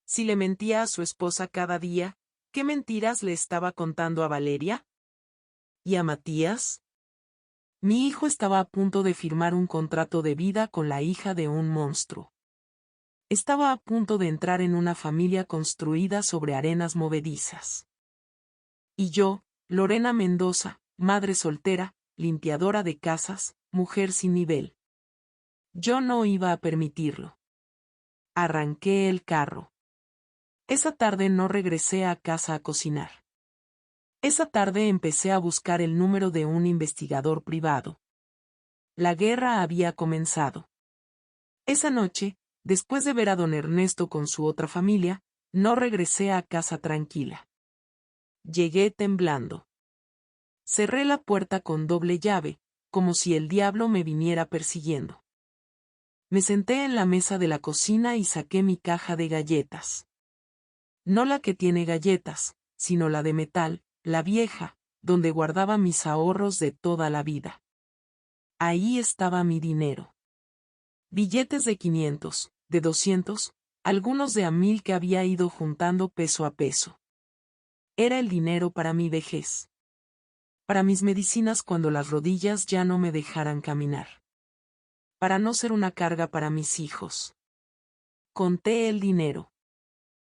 Si le mentía a su esposa cada día, ¿qué mentiras le estaba contando a Valeria? ¿Y a Matías? Mi hijo estaba a punto de firmar un contrato de vida con la hija de un monstruo. Estaba a punto de entrar en una familia construida sobre arenas movedizas. Y yo, Lorena Mendoza, madre soltera, limpiadora de casas, mujer sin nivel. Yo no iba a permitirlo. Arranqué el carro. Esa tarde no regresé a casa a cocinar. Esa tarde empecé a buscar el número de un investigador privado. La guerra había comenzado. Esa noche, después de ver a don Ernesto con su otra familia, no regresé a casa tranquila. Llegué temblando. Cerré la puerta con doble llave, como si el diablo me viniera persiguiendo. Me senté en la mesa de la cocina y saqué mi caja de galletas. No la que tiene galletas, sino la de metal, la vieja, donde guardaba mis ahorros de toda la vida. Ahí estaba mi dinero. Billetes de 500, de 200, algunos de a 1000 que había ido juntando peso a peso. Era el dinero para mi vejez. Para mis medicinas cuando las rodillas ya no me dejaran caminar. Para no ser una carga para mis hijos. Conté el dinero.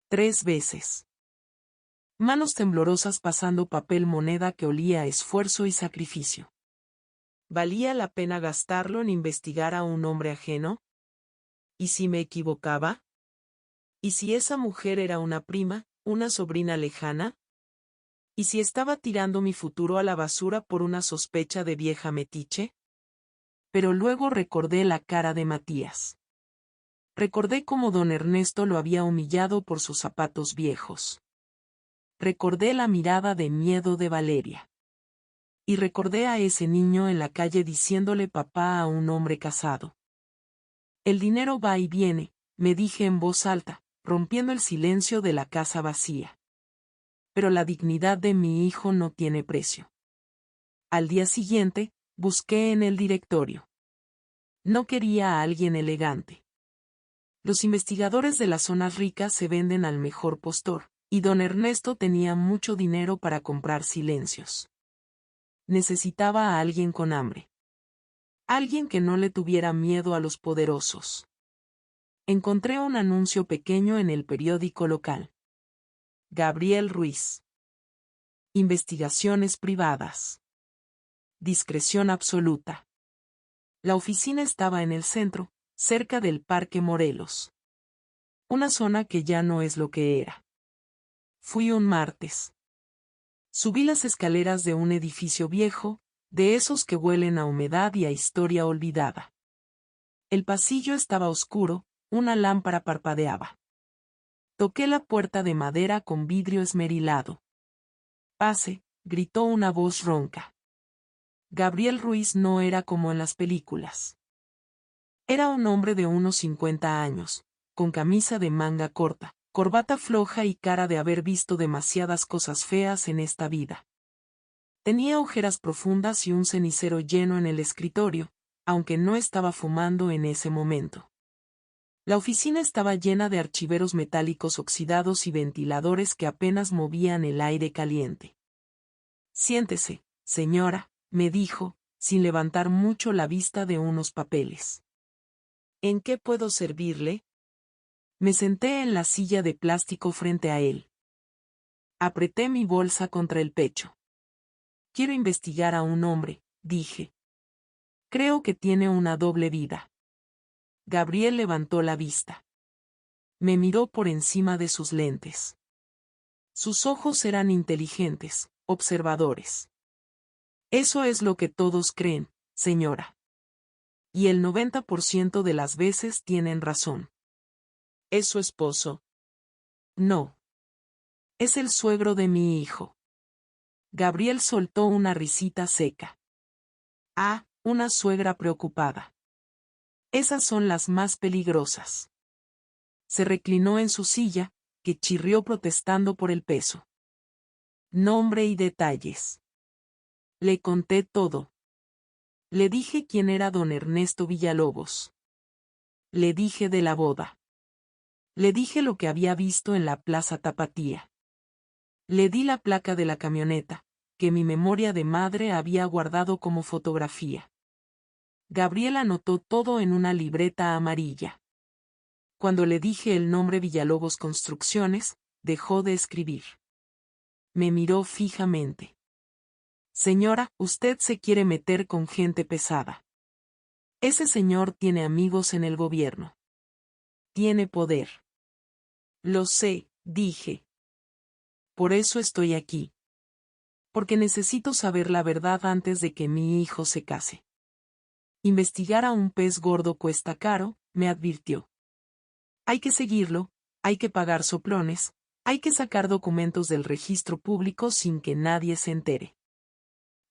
3 veces. Manos temblorosas pasando papel moneda que olía a esfuerzo y sacrificio. ¿Valía la pena gastarlo en investigar a un hombre ajeno? ¿Y si me equivocaba? ¿Y si esa mujer era una prima, una sobrina lejana? ¿Y si estaba tirando mi futuro a la basura por una sospecha de vieja metiche? Pero luego recordé la cara de Matías. Recordé cómo don Ernesto lo había humillado por sus zapatos viejos. Recordé la mirada de miedo de Valeria. Y recordé a ese niño en la calle diciéndole papá a un hombre casado. El dinero va y viene, me dije en voz alta, rompiendo el silencio de la casa vacía. Pero la dignidad de mi hijo no tiene precio. Al día siguiente, busqué en el directorio. No quería a alguien elegante. Los investigadores de las zonas ricas se venden al mejor postor, y don Ernesto tenía mucho dinero para comprar silencios. Necesitaba a alguien con hambre. Alguien que no le tuviera miedo a los poderosos. Encontré un anuncio pequeño en el periódico local. Gabriel Ruiz. Investigaciones privadas. Discreción absoluta. La oficina estaba en el centro, cerca del Parque Morelos. Una zona que ya no es lo que era. Fui un martes. Subí las escaleras de un edificio viejo, de esos que huelen a humedad y a historia olvidada. El pasillo estaba oscuro, una lámpara parpadeaba. Toqué la puerta de madera con vidrio esmerilado. Pase, gritó una voz ronca. Gabriel Ruiz no era como en las películas. Era un hombre de unos 50 años, con camisa de manga corta, corbata floja y cara de haber visto demasiadas cosas feas en esta vida. Tenía ojeras profundas y un cenicero lleno en el escritorio, aunque no estaba fumando en ese momento. La oficina estaba llena de archiveros metálicos oxidados y ventiladores que apenas movían el aire caliente. «Siéntese, señora», me dijo, sin levantar mucho la vista de unos papeles. «¿En qué puedo servirle?» Me senté en la silla de plástico frente a él. Apreté mi bolsa contra el pecho. «Quiero investigar a un hombre», dije. «Creo que tiene una doble vida». Gabriel levantó la vista. Me miró por encima de sus lentes. Sus ojos eran inteligentes, observadores. «Eso es lo que todos creen, señora. Y el 90% de las veces tienen razón». «¿Es su esposo?» «No. Es el suegro de mi hijo». Gabriel soltó una risita seca. «Ah, una suegra preocupada. Esas son las más peligrosas». Se reclinó en su silla, que chirrió protestando por el peso. «Nombre y detalles». Le conté todo. Le dije quién era don Ernesto Villalobos. Le dije de la boda. Le dije lo que había visto en la Plaza Tapatía. Le di la placa de la camioneta, que mi memoria de madre había guardado como fotografía. Gabriel anotó todo en una libreta amarilla. Cuando le dije el nombre Villalobos Construcciones, dejó de escribir. Me miró fijamente. «Señora, usted se quiere meter con gente pesada. Ese señor tiene amigos en el gobierno. Tiene poder». «Lo sé», dije. «Por eso estoy aquí. Porque necesito saber la verdad antes de que mi hijo se case». «Investigar a un pez gordo cuesta caro», me advirtió. «Hay que seguirlo, hay que pagar soplones, hay que sacar documentos del registro público sin que nadie se entere».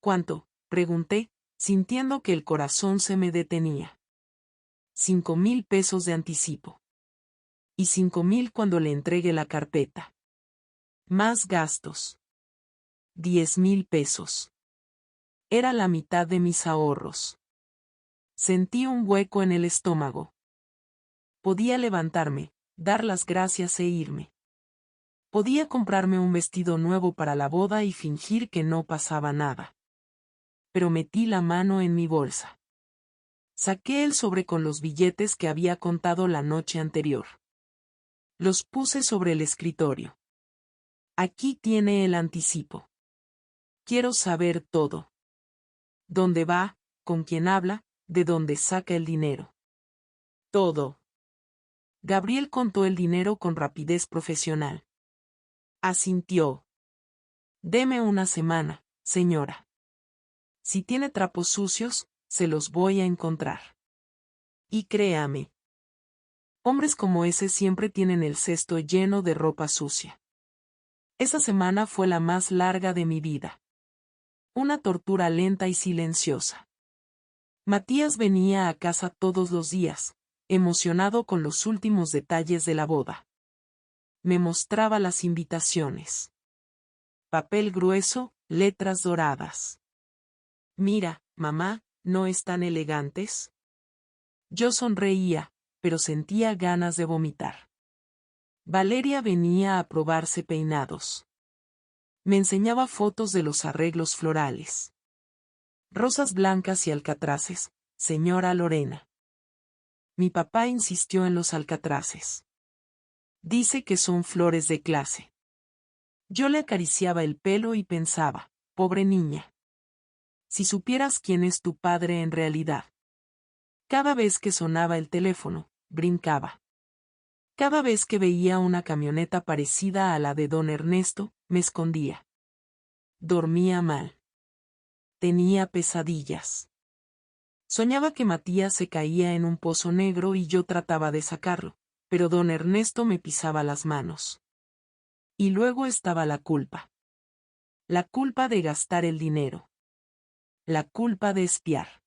«¿Cuánto?», pregunté, sintiendo que el corazón se me detenía. 5,000 pesos de anticipo. Y 5,000 cuando le entregue la carpeta. Más gastos. 10,000 pesos. Era la mitad de mis ahorros. Sentí un hueco en el estómago. Podía levantarme, dar las gracias e irme. Podía comprarme un vestido nuevo para la boda y fingir que no pasaba nada. Pero metí la mano en mi bolsa. Saqué el sobre con los billetes que había contado la noche anterior. Los puse sobre el escritorio. «Aquí tiene el anticipo. Quiero saber todo. ¿Dónde va? ¿Con quién habla? ¿De dónde saca el dinero? Todo». Gabriel contó el dinero con rapidez profesional. Asintió. «Deme una semana, señora. Si tiene trapos sucios, se los voy a encontrar. Y créame. Hombres como ese siempre tienen el cesto lleno de ropa sucia». Esa semana fue la más larga de mi vida. Una tortura lenta y silenciosa. Matías venía a casa todos los días, emocionado con los últimos detalles de la boda. Me mostraba las invitaciones. Papel grueso, letras doradas. «Mira, mamá, ¿no están elegantes?». Yo sonreía, pero sentía ganas de vomitar. Valeria venía a probarse peinados. Me enseñaba fotos de los arreglos florales. «Rosas blancas y alcatraces, señora Lorena». Mi papá insistió en los alcatraces. «Dice que son flores de clase». Yo le acariciaba el pelo y pensaba, pobre niña. Si supieras quién es tu padre en realidad. Cada vez que sonaba el teléfono, brincaba. Cada vez que veía una camioneta parecida a la de don Ernesto, me escondía. Dormía mal. Tenía pesadillas. Soñaba que Matías se caía en un pozo negro y yo trataba de sacarlo, pero don Ernesto me pisaba las manos. Y luego estaba la culpa. La culpa de gastar el dinero. La culpa de espiar.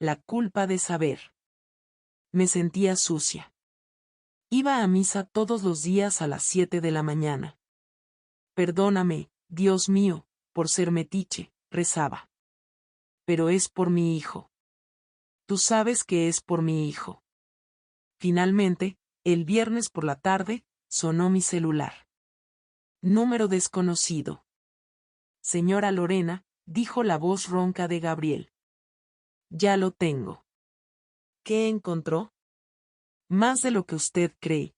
La culpa de saber. Me sentía sucia. Iba a misa todos los días a las 7 de la mañana. Perdóname, Dios mío, por ser metiche, rezaba. Pero es por mi hijo. Tú sabes que es por mi hijo. Finalmente, el viernes por la tarde, sonó mi celular. Número desconocido. Señora Lorena, dijo la voz ronca de Gabriel. Ya lo tengo. ¿Qué encontró? Más de lo que usted cree.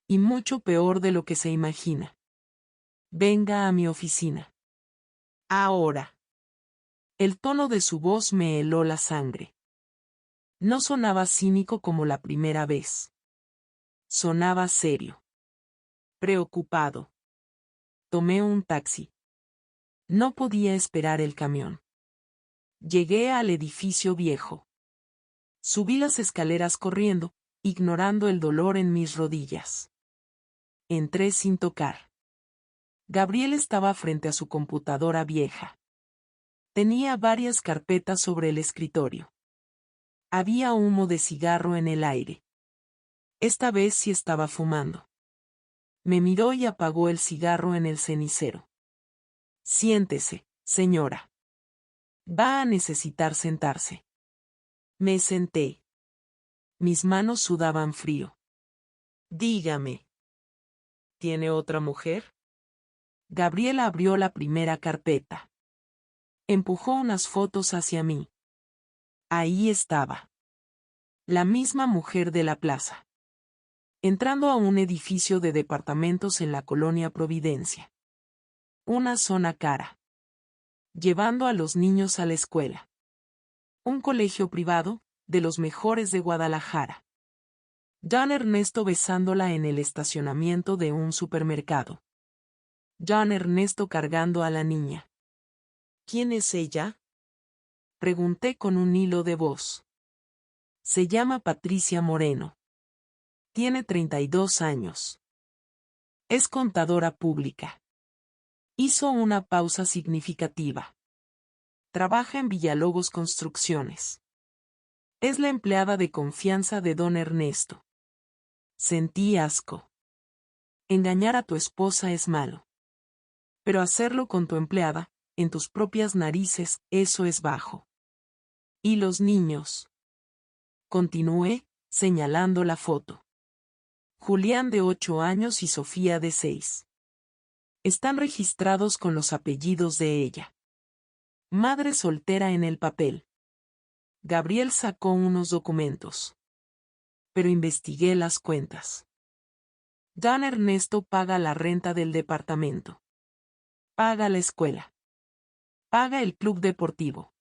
Y mucho peor de lo que se imagina. Venga a mi oficina. Ahora. El tono de su voz me heló la sangre. No sonaba cínico como la primera vez. Sonaba serio. Preocupado. Tomé un taxi. No podía esperar el camión. Llegué al edificio viejo. Subí las escaleras corriendo, ignorando el dolor en mis rodillas. Entré sin tocar. Gabriel estaba frente a su computadora vieja. Tenía varias carpetas sobre el escritorio. Había humo de cigarro en el aire. Esta vez sí estaba fumando. Me miró y apagó el cigarro en el cenicero. Siéntese, señora. Va a necesitar sentarse. Me senté. Mis manos sudaban frío. Dígame. ¿Tiene otra mujer? Gabriel abrió la primera carpeta. Empujó unas fotos hacia mí. Ahí estaba. La misma mujer de la plaza. Entrando a un edificio de departamentos en la colonia Providencia. Una zona cara. Llevando a los niños a la escuela. Un colegio privado, de los mejores de Guadalajara. Don Ernesto besándola en el estacionamiento de un supermercado. Don Ernesto cargando a la niña. ¿Quién es ella? Pregunté con un hilo de voz. Se llama Patricia Moreno. Tiene 32 años. Es contadora pública. Hizo una pausa significativa. Trabaja en Villalobos Construcciones. Es la empleada de confianza de don Ernesto. Sentí asco. Engañar a tu esposa es malo. Pero hacerlo con tu empleada, en tus propias narices, eso es bajo. ¿Y los niños? Continué, señalando la foto. Julián de 8 años y Sofía de 6. Están registrados con los apellidos de ella. Madre soltera en el papel. Gabriel sacó unos documentos. Pero investigué las cuentas. Don Ernesto paga la renta del departamento. Paga la escuela. Paga el club deportivo.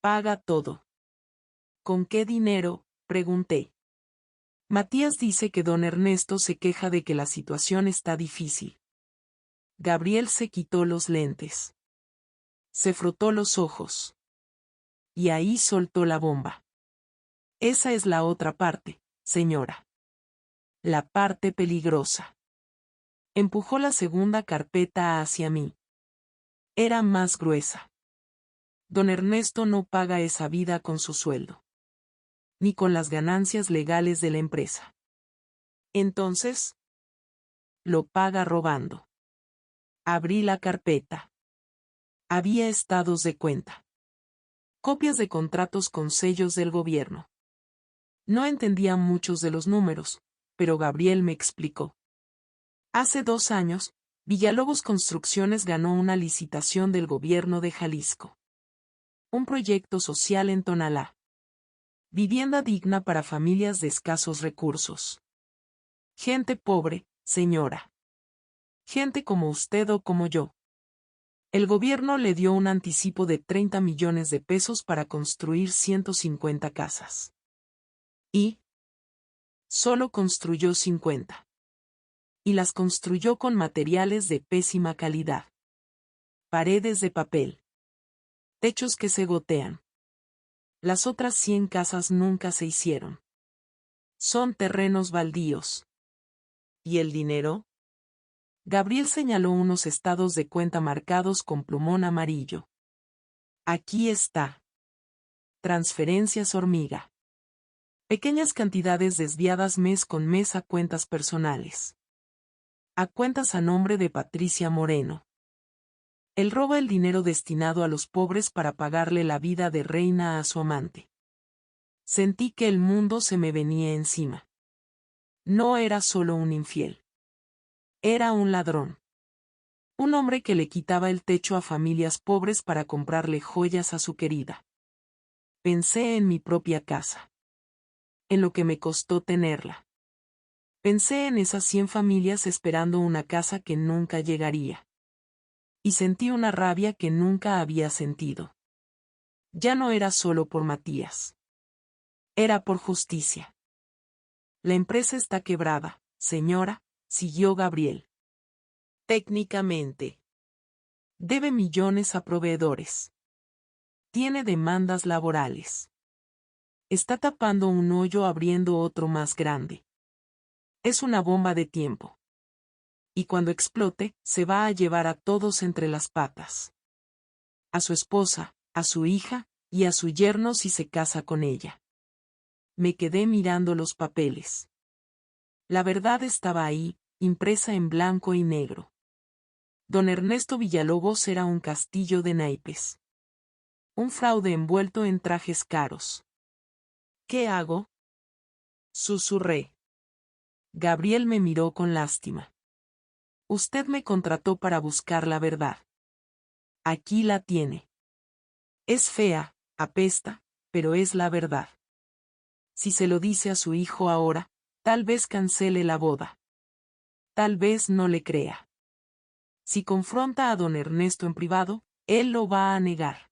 Paga todo. ¿Con qué dinero? Pregunté. Matías dice que don Ernesto se queja de que la situación está difícil. Gabriel se quitó los lentes. Se frotó los ojos. Y ahí soltó la bomba. Esa es la otra parte, señora. La parte peligrosa. Empujó la segunda carpeta hacia mí. Era más gruesa. Don Ernesto no paga esa vida con su sueldo. Ni con las ganancias legales de la empresa. Entonces, lo paga robando. Abrí la carpeta. Había estados de cuenta. Copias de contratos con sellos del gobierno. No entendía muchos de los números, pero Gabriel me explicó. Hace 2 años, Villalobos Construcciones ganó una licitación del gobierno de Jalisco. Un proyecto social en Tonalá. Vivienda digna para familias de escasos recursos. Gente pobre, señora. Gente como usted o como yo. El gobierno le dio un anticipo de 30 millones de pesos para construir 150 casas. Y solo construyó 50. Y las construyó con materiales de pésima calidad. Paredes de papel. Techos que se gotean. Las otras 100 casas nunca se hicieron. Son terrenos baldíos. ¿Y el dinero? Gabriel señaló unos estados de cuenta marcados con plumón amarillo. Aquí está. Transferencias hormiga. Pequeñas cantidades desviadas mes con mes a cuentas personales. A cuentas a nombre de Patricia Moreno. Él roba el dinero destinado a los pobres para pagarle la vida de reina a su amante. Sentí que el mundo se me venía encima. No era solo un infiel. Era un ladrón. Un hombre que le quitaba el techo a familias pobres para comprarle joyas a su querida. Pensé en mi propia casa. En lo que me costó tenerla. Pensé en esas 100 familias esperando una casa que nunca llegaría. Y sentí una rabia que nunca había sentido. Ya no era solo por Matías. Era por justicia. La empresa está quebrada, señora, siguió Gabriel. Técnicamente. Debe millones a proveedores. Tiene demandas laborales. Está tapando un hoyo abriendo otro más grande. Es una bomba de tiempo. Y cuando explote, se va a llevar a todos entre las patas. A su esposa, a su hija, y a su yerno si se casa con ella. Me quedé mirando los papeles. La verdad estaba ahí, impresa en blanco y negro. Don Ernesto Villalobos era un castillo de naipes. Un fraude envuelto en trajes caros. ¿Qué hago? Susurré. Gabriel me miró con lástima. Usted me contrató para buscar la verdad. Aquí la tiene. Es fea, apesta, pero es la verdad. Si se lo dice a su hijo ahora, tal vez cancele la boda. Tal vez no le crea. Si confronta a don Ernesto en privado, él lo va a negar.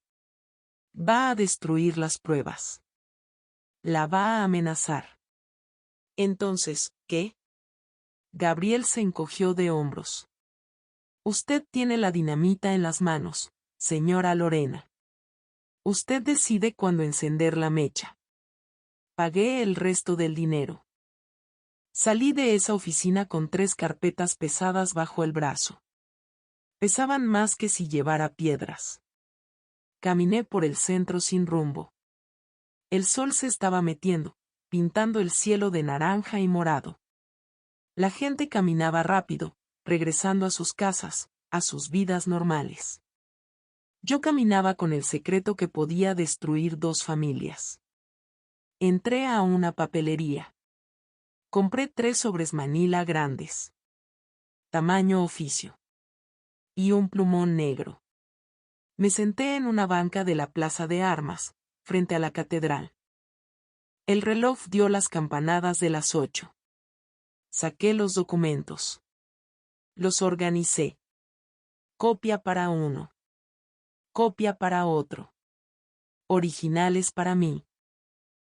Va a destruir las pruebas. La va a amenazar. Entonces, ¿qué? Gabriel se encogió de hombros. Usted tiene la dinamita en las manos, señora Lorena. Usted decide cuándo encender la mecha. Pagué el resto del dinero. Salí de esa oficina con 3 carpetas pesadas bajo el brazo. Pesaban más que si llevara piedras. Caminé por el centro sin rumbo. El sol se estaba metiendo, pintando el cielo de naranja y morado. La gente caminaba rápido, regresando a sus casas, a sus vidas normales. Yo caminaba con el secreto que podía destruir 2 familias. Entré a una papelería. Compré 3 sobres Manila grandes. Tamaño oficio. Y un plumón negro. Me senté en una banca de la Plaza de Armas, frente a la catedral. El reloj dio las campanadas de las 8. Saqué los documentos. Los organicé. Copia para uno. Copia para otro. Originales para mí.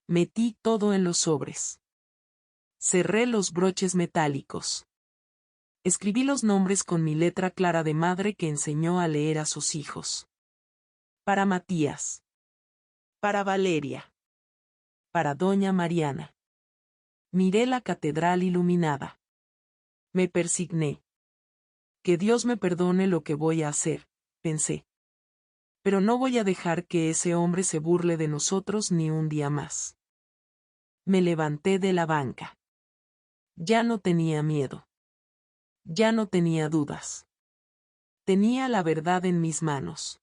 Metí todo en los sobres. Cerré los broches metálicos. Escribí los nombres con mi letra clara de madre que enseñó a leer a sus hijos. Para Matías. Para Valeria. Para doña Mariana. Miré la catedral iluminada. Me persigné. Que Dios me perdone lo que voy a hacer, pensé. Pero no voy a dejar que ese hombre se burle de nosotros ni un día más. Me levanté de la banca. Ya no tenía miedo. Ya no tenía dudas. Tenía la verdad en mis manos.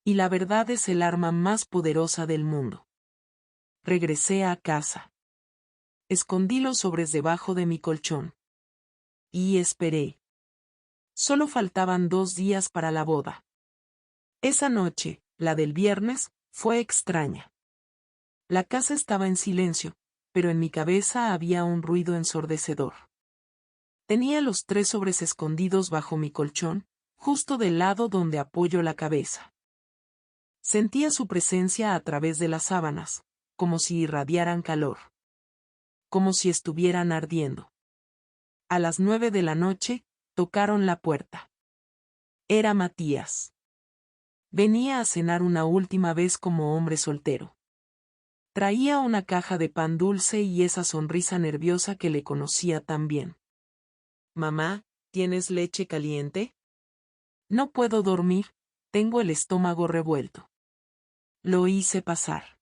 Y la verdad es el arma más poderosa del mundo. Regresé a casa. Escondí los sobres debajo de mi colchón. Y esperé. Solo faltaban 2 días para la boda. Esa noche, la del viernes, fue extraña. La casa estaba en silencio, pero en mi cabeza había un ruido ensordecedor. Tenía los 3 sobres escondidos bajo mi colchón, justo del lado donde apoyo la cabeza. Sentía su presencia a través de las sábanas, como si irradiaran calor. Como si estuvieran ardiendo. A las 9 de la noche, tocaron la puerta. Era Matías. Venía a cenar una última vez como hombre soltero. Traía una caja de pan dulce y esa sonrisa nerviosa que le conocía tan bien. Mamá, ¿tienes leche caliente? No puedo dormir, tengo el estómago revuelto. Lo hice pasar.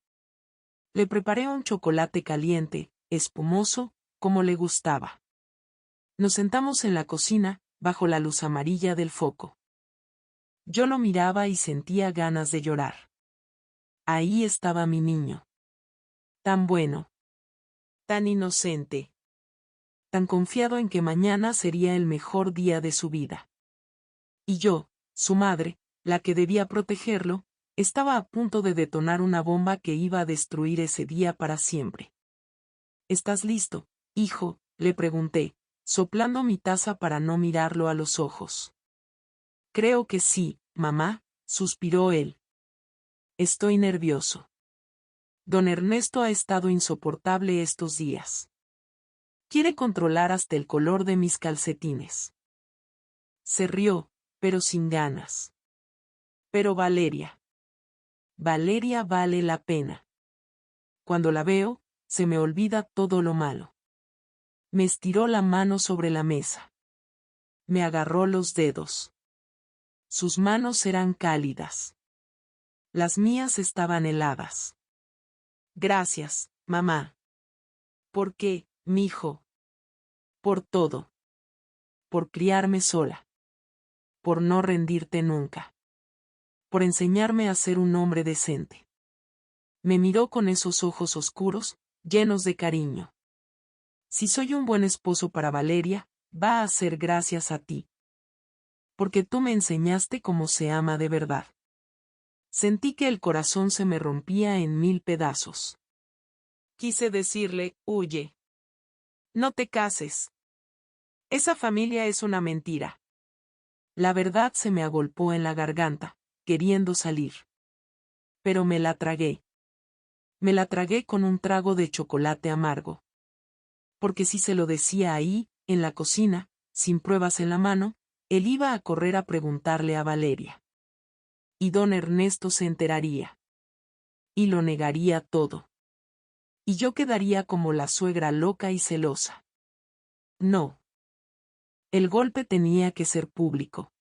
Le preparé un chocolate caliente, espumoso, como le gustaba. Nos sentamos en la cocina, bajo la luz amarilla del foco. Yo lo miraba y sentía ganas de llorar. Ahí estaba mi niño. Tan bueno. Tan inocente. Tan confiado en que mañana sería el mejor día de su vida. Y yo, su madre, la que debía protegerlo, estaba a punto de detonar una bomba que iba a destruir ese día para siempre. ¿Estás listo, hijo?, le pregunté, soplando mi taza para no mirarlo a los ojos. Creo que sí, mamá, suspiró él. Estoy nervioso. Don Ernesto ha estado insoportable estos días. Quiere controlar hasta el color de mis calcetines. Se rió, pero sin ganas. Pero Valeria. Valeria vale la pena. Cuando la veo, se me olvida todo lo malo. Me estiró la mano sobre la mesa. Me agarró los dedos. Sus manos eran cálidas. Las mías estaban heladas. Gracias, mamá. ¿Por qué, mijo? Por todo. Por criarme sola. Por no rendirte nunca. Por enseñarme a ser un hombre decente. Me miró con esos ojos oscuros, llenos de cariño. Si soy un buen esposo para Valeria, va a ser gracias a ti. Porque tú me enseñaste cómo se ama de verdad. Sentí que el corazón se me rompía en 1000 pedazos. Quise decirle, huye. No te cases. Esa familia es una mentira. La verdad se me agolpó en la garganta, queriendo salir. Pero me la tragué. Me la tragué con un trago de chocolate amargo. Porque si se lo decía ahí, en la cocina, sin pruebas en la mano, él iba a correr a preguntarle a Valeria. Y don Ernesto se enteraría. Y lo negaría todo. Y yo quedaría como la suegra loca y celosa. No. El golpe tenía que ser público.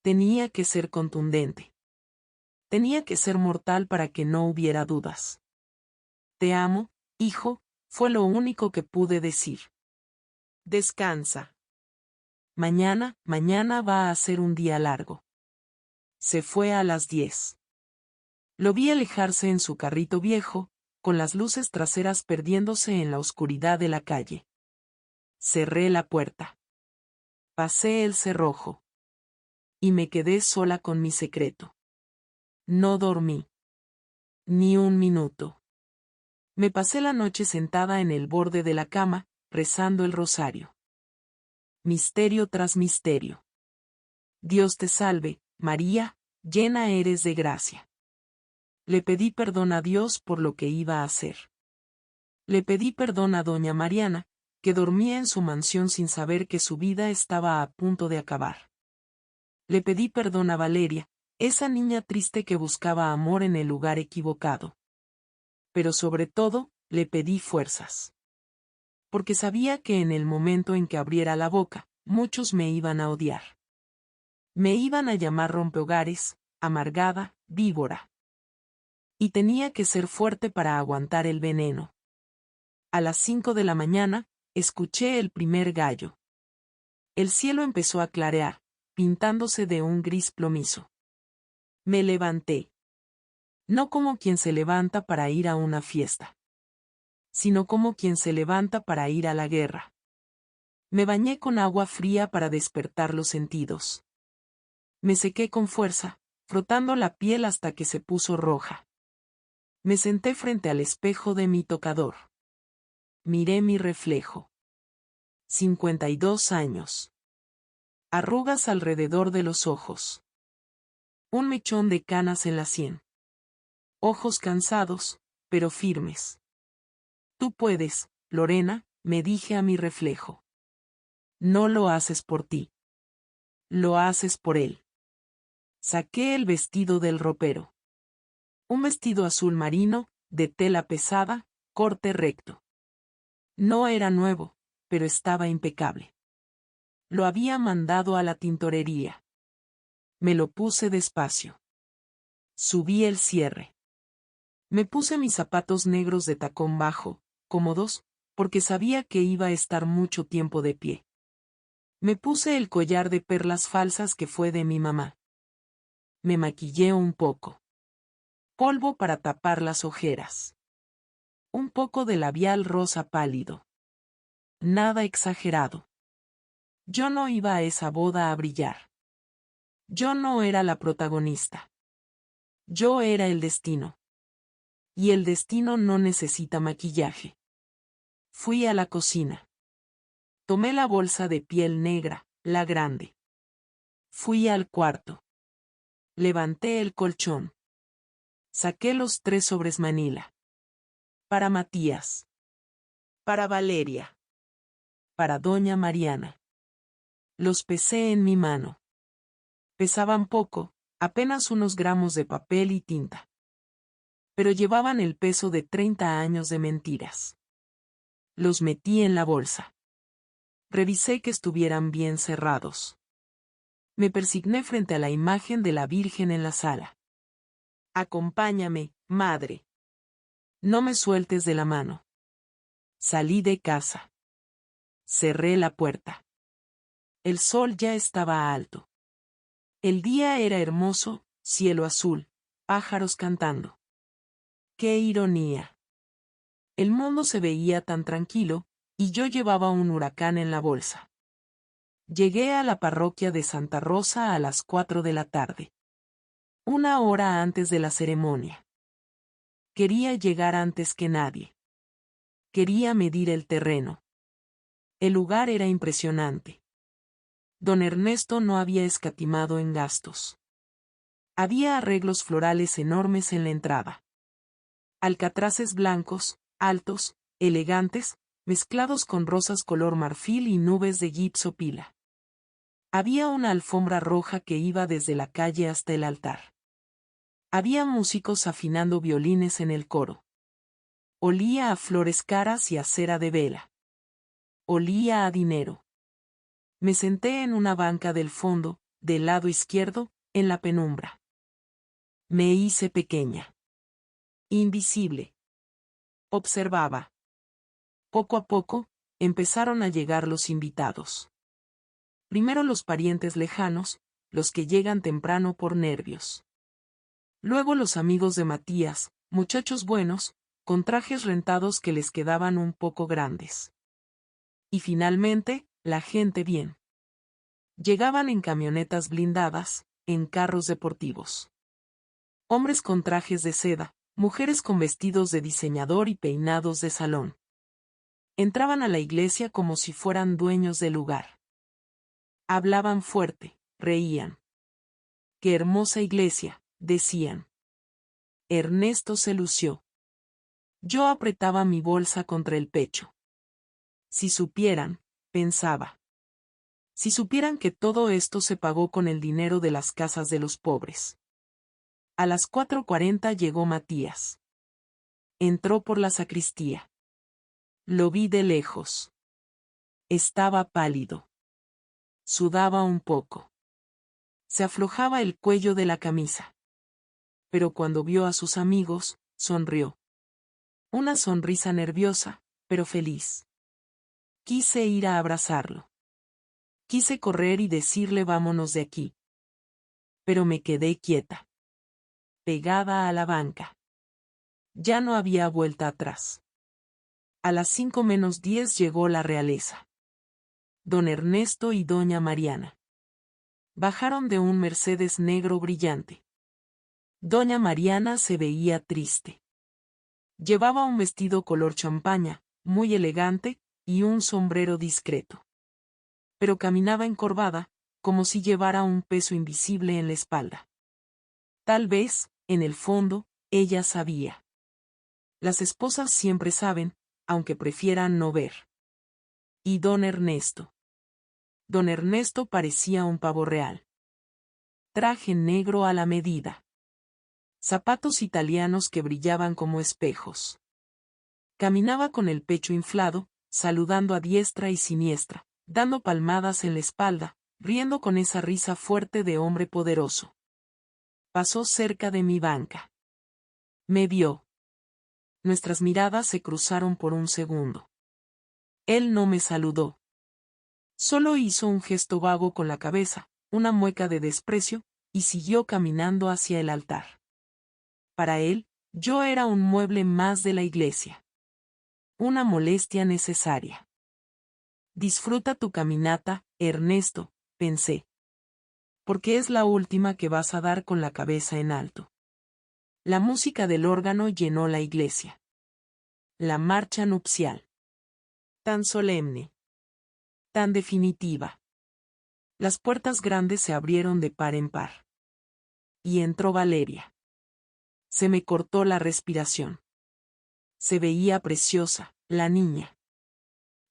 Tenía que ser contundente. Tenía que ser mortal para que no hubiera dudas. Te amo, hijo, fue lo único que pude decir. Descansa. Mañana va a ser un día largo. Se fue a las 10. Lo vi alejarse en su carrito viejo, con las luces traseras perdiéndose en la oscuridad de la calle. Cerré la puerta. Pasé el cerrojo. Y me quedé sola con mi secreto. No dormí. Ni un minuto. Me pasé la noche sentada en el borde de la cama, rezando el rosario. Misterio tras misterio. Dios te salve, María, llena eres de gracia. Le pedí perdón a Dios por lo que iba a hacer. Le pedí perdón a doña Mariana, que dormía en su mansión sin saber que su vida estaba a punto de acabar. Le pedí perdón a Valeria, esa niña triste que buscaba amor en el lugar equivocado. Pero sobre todo, le pedí fuerzas. Porque sabía que en el momento en que abriera la boca, muchos me iban a odiar. Me iban a llamar rompehogares, amargada, víbora. Y tenía que ser fuerte para aguantar el veneno. A las 5 de la mañana, escuché el primer gallo. El cielo empezó a clarear, pintándose de un gris plomizo. Me levanté. No como quien se levanta para ir a una fiesta, sino como quien se levanta para ir a la guerra. Me bañé con agua fría para despertar los sentidos. Me sequé con fuerza, frotando la piel hasta que se puso roja. Me senté frente al espejo de mi tocador. Miré mi reflejo. 52 años. Arrugas alrededor de los ojos. Un mechón de canas en la sien. Ojos cansados, pero firmes. Tú puedes, Lorena, me dije a mi reflejo. No lo haces por ti. Lo haces por él. Saqué el vestido del ropero. Un vestido azul marino, de tela pesada, corte recto. No era nuevo, pero estaba impecable. Lo había mandado a la tintorería. Me lo puse despacio. Subí el cierre. Me puse mis zapatos negros de tacón bajo, cómodos, porque sabía que iba a estar mucho tiempo de pie. Me puse el collar de perlas falsas que fue de mi mamá. Me maquillé un poco. Polvo para tapar las ojeras. Un poco de labial rosa pálido. Nada exagerado. Yo no iba a esa boda a brillar. Yo no era la protagonista. Yo era el destino. Y el destino no necesita maquillaje. Fui a la cocina. Tomé la bolsa de piel negra, la grande. Fui al cuarto. Levanté el colchón. Saqué los 3 sobres Manila. Para Matías. Para Valeria. Para doña Mariana. Los pesé en mi mano. Pesaban poco, apenas unos gramos de papel y tinta. Pero llevaban el peso de 30 años de mentiras. Los metí en la bolsa. Revisé que estuvieran bien cerrados. Me persigné frente a la imagen de la Virgen en la sala. Acompáñame, madre. No me sueltes de la mano. Salí de casa. Cerré la puerta. El sol ya estaba alto. El día era hermoso, cielo azul, pájaros cantando. ¡Qué ironía! El mundo se veía tan tranquilo, y yo llevaba un huracán en la bolsa. Llegué a la parroquia de Santa Rosa a las 4 de la tarde. 1 hora antes de la ceremonia. Quería llegar antes que nadie. Quería medir el terreno. El lugar era impresionante. Don Ernesto no había escatimado en gastos. Había arreglos florales enormes en la entrada. Alcatraces blancos, altos, elegantes, mezclados con rosas color marfil y nubes de gipso pila. Había una alfombra roja que iba desde la calle hasta el altar. Había músicos afinando violines en el coro. Olía a flores caras y a cera de vela. Olía a dinero. Me senté en una banca del fondo, del lado izquierdo, en la penumbra. Me hice pequeña. Invisible. Observaba. Poco a poco, empezaron a llegar los invitados. Primero los parientes lejanos, los que llegan temprano por nervios. Luego los amigos de Matías, muchachos buenos, con trajes rentados que les quedaban un poco grandes. Y finalmente, la gente bien. Llegaban en camionetas blindadas, en carros deportivos. Hombres con trajes de seda, mujeres con vestidos de diseñador y peinados de salón. Entraban a la iglesia como si fueran dueños del lugar. Hablaban fuerte, reían. ¡Qué hermosa iglesia!, decían. Ernesto se lució. Yo apretaba mi bolsa contra el pecho. Si supieran, pensaba. Si supieran que todo esto se pagó con el dinero de las casas de los pobres. A las 4:40 llegó Matías. Entró por la sacristía. Lo vi de lejos. Estaba pálido. Sudaba un poco. Se aflojaba el cuello de la camisa. Pero cuando vio a sus amigos, sonrió. Una sonrisa nerviosa, pero feliz. Quise ir a abrazarlo. Quise correr y decirle vámonos de aquí. Pero me quedé quieta. Pegada a la banca. Ya no había vuelta atrás. A las 5:10 llegó la realeza. Don Ernesto y doña Mariana. Bajaron de un Mercedes negro brillante. Doña Mariana se veía triste. Llevaba un vestido color champaña, muy elegante, y un sombrero discreto. Pero caminaba encorvada, como si llevara un peso invisible en la espalda. Tal vez, en el fondo, ella sabía. Las esposas siempre saben, aunque prefieran no ver. Y don Ernesto. Don Ernesto parecía un pavo real. Traje negro a la medida. Zapatos italianos que brillaban como espejos. Caminaba con el pecho inflado, saludando a diestra y siniestra, dando palmadas en la espalda, riendo con esa risa fuerte de hombre poderoso. Pasó cerca de mi banca. Me vio. Nuestras miradas se cruzaron por un segundo. Él no me saludó. Solo hizo un gesto vago con la cabeza, una mueca de desprecio, y siguió caminando hacia el altar. Para él, yo era un mueble más de la iglesia. Una molestia necesaria. Disfruta tu caminata, Ernesto, pensé. Porque es la última que vas a dar con la cabeza en alto. La música del órgano llenó la iglesia. La marcha nupcial. Tan solemne. Tan definitiva. Las puertas grandes se abrieron de par en par. Y entró Valeria. Se me cortó la respiración. Se veía preciosa, la niña.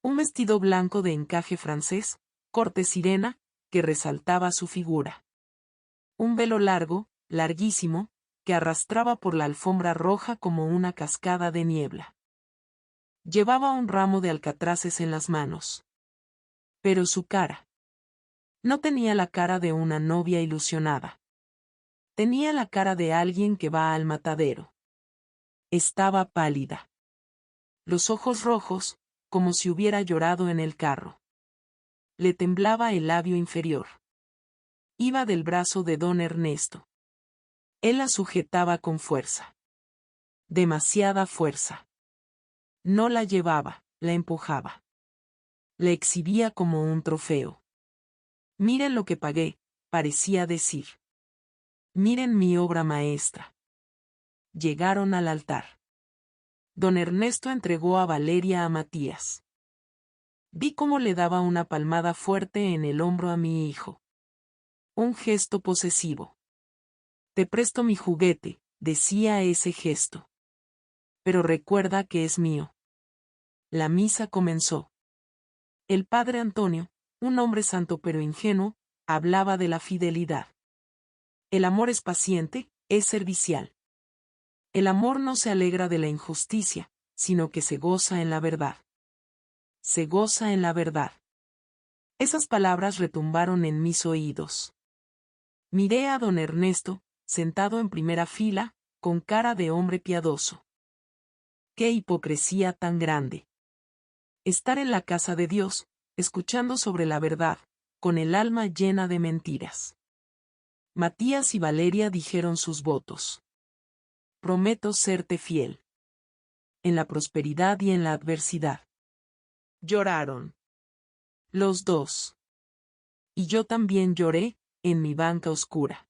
Un vestido blanco de encaje francés, corte sirena, que resaltaba su figura. Un velo largo, larguísimo, que arrastraba por la alfombra roja como una cascada de niebla. Llevaba un ramo de alcatraces en las manos. Pero su cara. No tenía la cara de una novia ilusionada. Tenía la cara de alguien que va al matadero. Estaba pálida. Los ojos rojos, como si hubiera llorado en el carro. Le temblaba el labio inferior. Iba del brazo de don Ernesto. Él la sujetaba con fuerza. Demasiada fuerza. No la llevaba, la empujaba. La exhibía como un trofeo. Miren lo que pagué, parecía decir. Miren mi obra maestra. Llegaron al altar. Don Ernesto entregó a Valeria a Matías. Vi cómo le daba una palmada fuerte en el hombro a mi hijo. Un gesto posesivo. Te presto mi juguete, decía ese gesto. Pero recuerda que es mío. La misa comenzó. El padre Antonio, un hombre santo pero ingenuo, hablaba de la fidelidad. El amor es paciente, es servicial. El amor no se alegra de la injusticia, sino que se goza en la verdad. Se goza en la verdad. Esas palabras retumbaron en mis oídos. Miré a don Ernesto, sentado en primera fila, con cara de hombre piadoso. ¡Qué hipocresía tan grande! Estar en la casa de Dios, escuchando sobre la verdad, con el alma llena de mentiras. Matías y Valeria dijeron sus votos. Prometo serte fiel. En la prosperidad y en la adversidad. Lloraron. Los dos. Y yo también lloré, en mi banca oscura.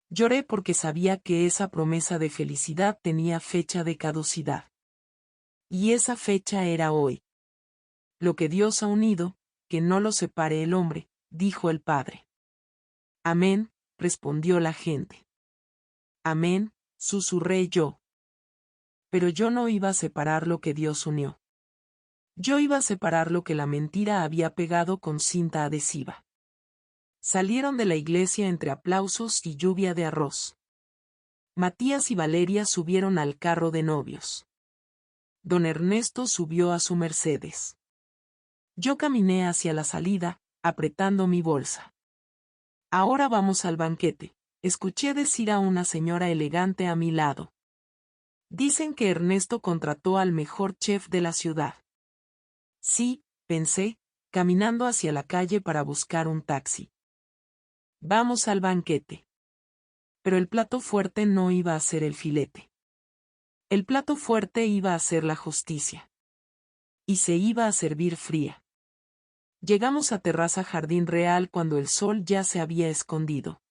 Lloré porque sabía que esa promesa de felicidad tenía fecha de caducidad. Y esa fecha era hoy. Lo que Dios ha unido, que no lo separe el hombre, dijo el Padre. Amén, respondió la gente. Amén, susurré yo. Pero yo no iba a separar lo que Dios unió. Yo iba a separar lo que la mentira había pegado con cinta adhesiva. Salieron de la iglesia entre aplausos y lluvia de arroz. Matías y Valeria subieron al carro de novios. Don Ernesto subió a su Mercedes. Yo caminé hacia la salida, apretando mi bolsa. Ahora vamos al banquete, escuché decir a una señora elegante a mi lado. Dicen que Ernesto contrató al mejor chef de la ciudad. Sí, pensé, caminando hacia la calle para buscar un taxi. Vamos al banquete. Pero el plato fuerte no iba a ser el filete. El plato fuerte iba a ser la justicia. Y se iba a servir fría. Llegamos a Terraza Jardín Real cuando el sol ya se había escondido.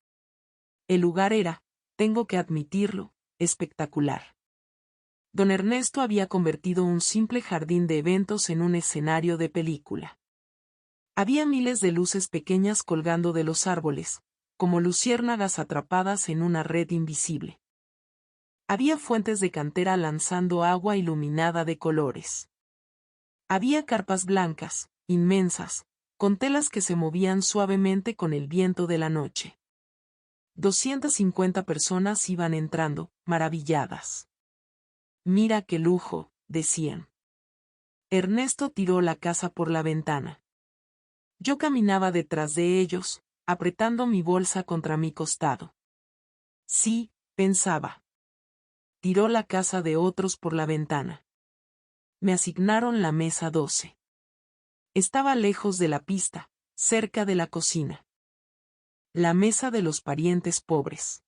El lugar era, tengo que admitirlo, espectacular. Don Ernesto había convertido un simple jardín de eventos en un escenario de película. Había miles de luces pequeñas colgando de los árboles, como luciérnagas atrapadas en una red invisible. Había fuentes de cantera lanzando agua iluminada de colores. Había carpas blancas, inmensas, con telas que se movían suavemente con el viento de la noche. 250 personas iban entrando, maravilladas. Mira qué lujo, decían. Ernesto tiró la casa por la ventana. Yo caminaba detrás de ellos, apretando mi bolsa contra mi costado. Sí, pensaba. tiró la casa de otros por la ventana. Me asignaron la mesa 12. Estaba lejos de la pista, cerca de la cocina. La mesa de los parientes pobres.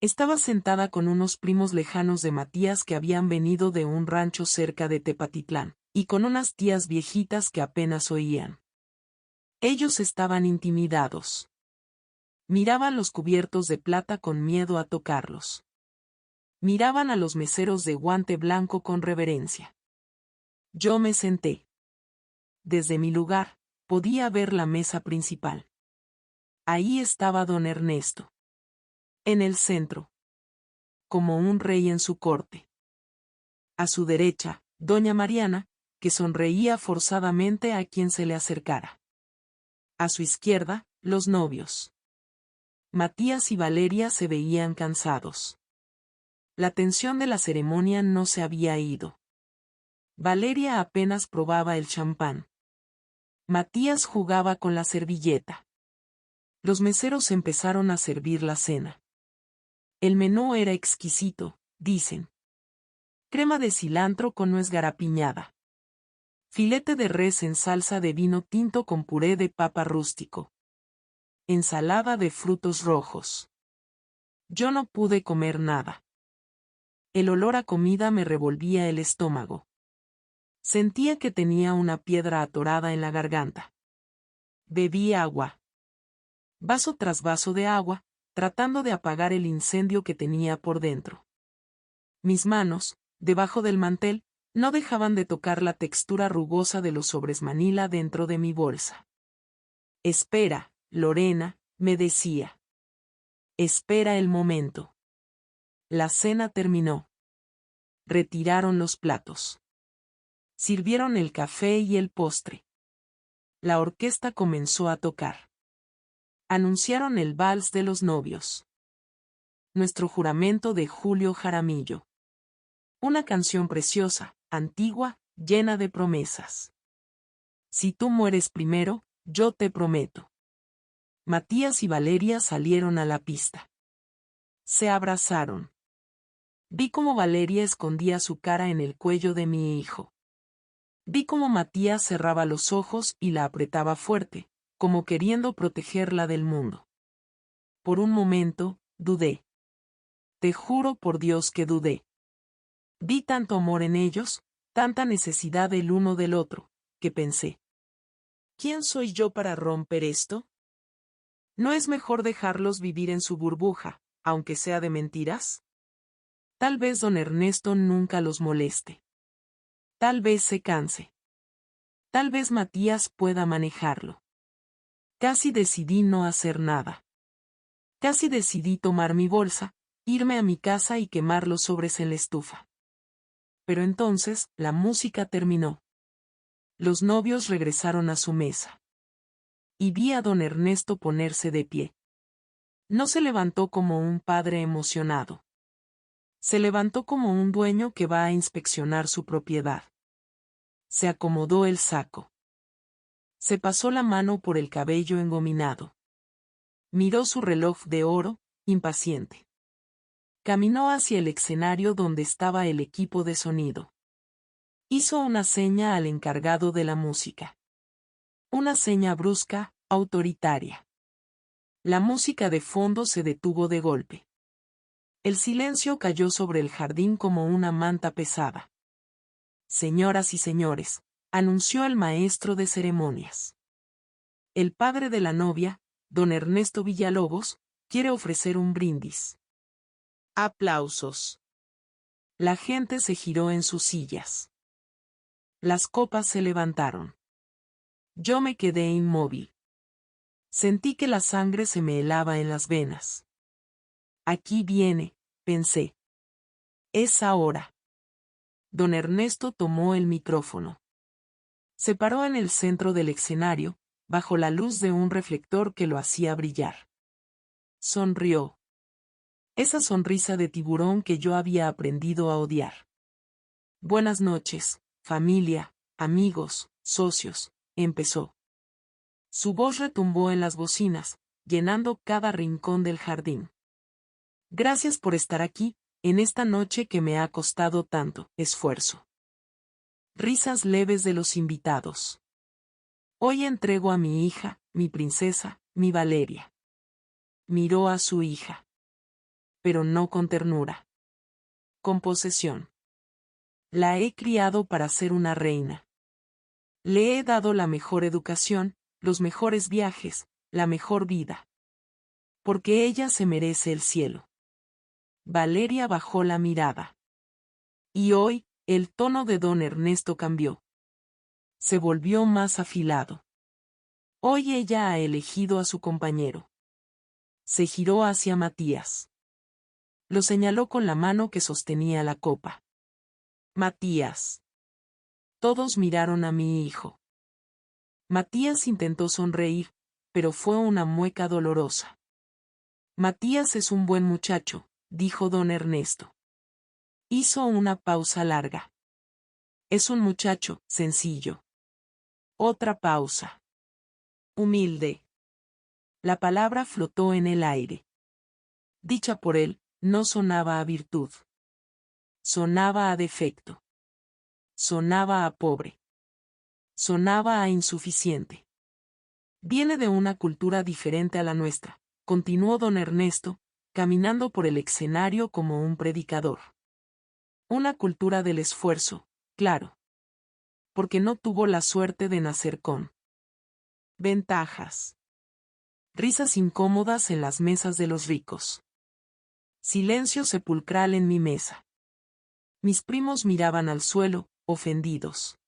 Estaba sentada con unos primos lejanos de Matías que habían venido de un rancho cerca de Tepatitlán, y con unas tías viejitas que apenas oían. Ellos estaban intimidados. Miraban los cubiertos de plata con miedo a tocarlos. Miraban a los meseros de guante blanco con reverencia. Yo me senté. Desde mi lugar, podía ver la mesa principal. Ahí estaba don Ernesto. En el centro. Como un rey en su corte. A su derecha, doña Mariana, que sonreía forzadamente a quien se le acercara. A su izquierda, los novios. Matías y Valeria se veían cansados. La tensión de la ceremonia no se había ido. Valeria apenas probaba el champán. Matías jugaba con la servilleta. Los meseros empezaron a servir la cena. El menú era exquisito, dicen. Crema de cilantro con nuez garapiñada. Filete de res en salsa de vino tinto con puré de papa rústico. Ensalada de frutos rojos. Yo no pude comer nada. El olor a comida me revolvía el estómago. Sentía que tenía una piedra atorada en la garganta. Bebí agua. Vaso tras vaso de agua, tratando de apagar el incendio que tenía por dentro. Mis manos, debajo del mantel, no dejaban de tocar la textura rugosa de los sobres Manila dentro de mi bolsa. Espera, Lorena, me decía. Espera el momento. La cena terminó. Retiraron los platos. Sirvieron el café y el postre. La orquesta comenzó a tocar. Anunciaron el vals de los novios. Nuestro juramento de Julio Jaramillo. Una canción preciosa, antigua, llena de promesas. Si tú mueres primero, yo te prometo. Matías y Valeria salieron a la pista. Se abrazaron. Vi cómo Valeria escondía su cara en el cuello de mi hijo. Vi cómo Matías cerraba los ojos y la apretaba fuerte, como queriendo protegerla del mundo. Por un momento, dudé. Te juro por Dios que dudé. Vi tanto amor en ellos, tanta necesidad el uno del otro, que pensé. ¿Quién soy yo para romper esto? ¿No es mejor dejarlos vivir en su burbuja, aunque sea de mentiras? Tal vez don Ernesto nunca los moleste. Tal vez se canse. Tal vez Matías pueda manejarlo. Casi decidí no hacer nada. Casi decidí tomar mi bolsa, irme a mi casa y quemar los sobres en la estufa. Pero entonces, la música terminó. Los novios regresaron a su mesa. Y vi a don Ernesto ponerse de pie. No se levantó como un padre emocionado. Se levantó como un dueño que va a inspeccionar su propiedad. Se acomodó el saco. Se pasó la mano por el cabello engominado. Miró su reloj de oro, impaciente. Caminó hacia el escenario donde estaba el equipo de sonido. Hizo una seña al encargado de la música. Una seña brusca, autoritaria. La música de fondo se detuvo de golpe. El silencio cayó sobre el jardín como una manta pesada. Señoras y señores, anunció el maestro de ceremonias. El padre de la novia, don Ernesto Villalobos, quiere ofrecer un brindis. Aplausos. La gente se giró en sus sillas. Las copas se levantaron. Yo me quedé inmóvil. Sentí que la sangre se me helaba en las venas. Aquí viene, pensé. Es ahora. Don Ernesto tomó el micrófono. Se paró en el centro del escenario, bajo la luz de un reflector que lo hacía brillar. Sonrió. Esa sonrisa de tiburón que yo había aprendido a odiar. Buenas noches, familia, amigos, socios, empezó. Su voz retumbó en las bocinas, llenando cada rincón del jardín. Gracias por estar aquí, en esta noche que me ha costado tanto esfuerzo. Risas leves de los invitados. Hoy entrego a mi hija, mi princesa, mi Valeria. Miró a su hija. Pero no con ternura. Con posesión. La he criado para ser una reina. Le he dado la mejor educación, los mejores viajes, la mejor vida. Porque ella se merece el cielo. Valeria bajó la mirada. Y hoy, el tono de don Ernesto cambió. Se volvió más afilado. Hoy ella ha elegido a su compañero. Se giró hacia Matías. Lo señaló con la mano que sostenía la copa. Matías. Todos miraron a mi hijo. Matías intentó sonreír, pero fue una mueca dolorosa. Matías es un buen muchacho, dijo don Ernesto. Hizo una pausa larga. Es un muchacho, sencillo. Otra pausa. Humilde. La palabra flotó en el aire. Dicha por él, no sonaba a virtud. Sonaba a defecto. Sonaba a pobre. Sonaba a insuficiente. Viene de una cultura diferente a la nuestra, continuó don Ernesto, caminando por el escenario como un predicador. Una cultura del esfuerzo, claro. Porque no tuvo la suerte de nacer con ventajas. Risas incómodas en las mesas de los ricos. Silencio sepulcral en mi mesa. Mis primos miraban al suelo, ofendidos.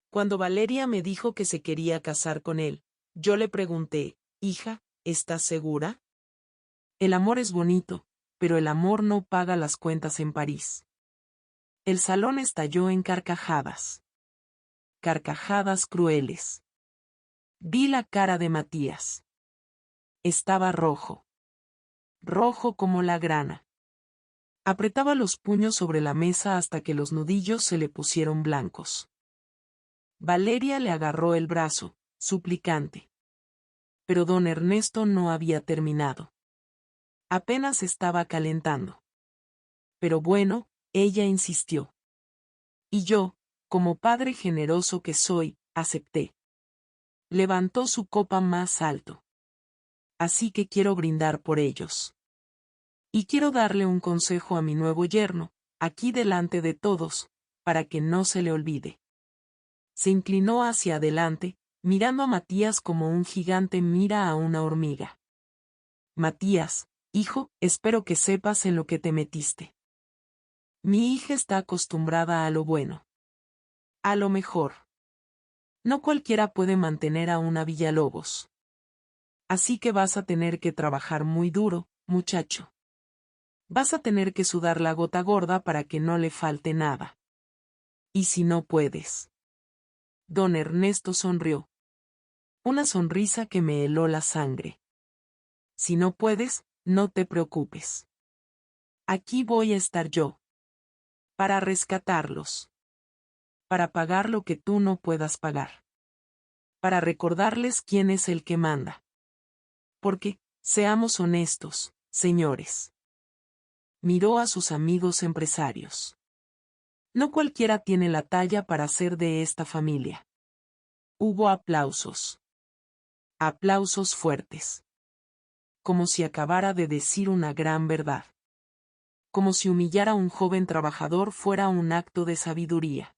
Cuando Valeria me dijo que se quería casar con él, yo le pregunté, hija, ¿estás segura? El amor es bonito, pero el amor no paga las cuentas en París. El salón estalló en carcajadas. Carcajadas crueles. Vi la cara de Matías. Estaba rojo. Rojo como la grana. Apretaba los puños sobre la mesa hasta que los nudillos se le pusieron blancos. Valeria le agarró el brazo, suplicante. Pero don Ernesto no había terminado. Apenas estaba calentando. Pero bueno, ella insistió. Y yo, como padre generoso que soy, acepté. Levantó su copa más alto. Así que quiero brindar por ellos. Y quiero darle un consejo a mi nuevo yerno, aquí delante de todos, para que no se le olvide. Se inclinó hacia adelante, mirando a Matías como un gigante mira a una hormiga. Matías, hijo, espero que sepas en lo que te metiste. Mi hija está acostumbrada a lo bueno. A lo mejor. No cualquiera puede mantener a una Villalobos. Así que vas a tener que trabajar muy duro, muchacho. Vas a tener que sudar la gota gorda para que no le falte nada. ¿Y si no puedes? Don Ernesto sonrió. Una sonrisa que me heló la sangre. Si no puedes, no te preocupes. Aquí voy a estar yo. Para rescatarlos. Para pagar lo que tú no puedas pagar. Para recordarles quién es el que manda. Porque, seamos honestos, señores. Miró a sus amigos empresarios. No cualquiera tiene la talla para ser de esta familia. Hubo aplausos. Aplausos fuertes. Como si acabara de decir una gran verdad. Como si humillar a un joven trabajador fuera un acto de sabiduría.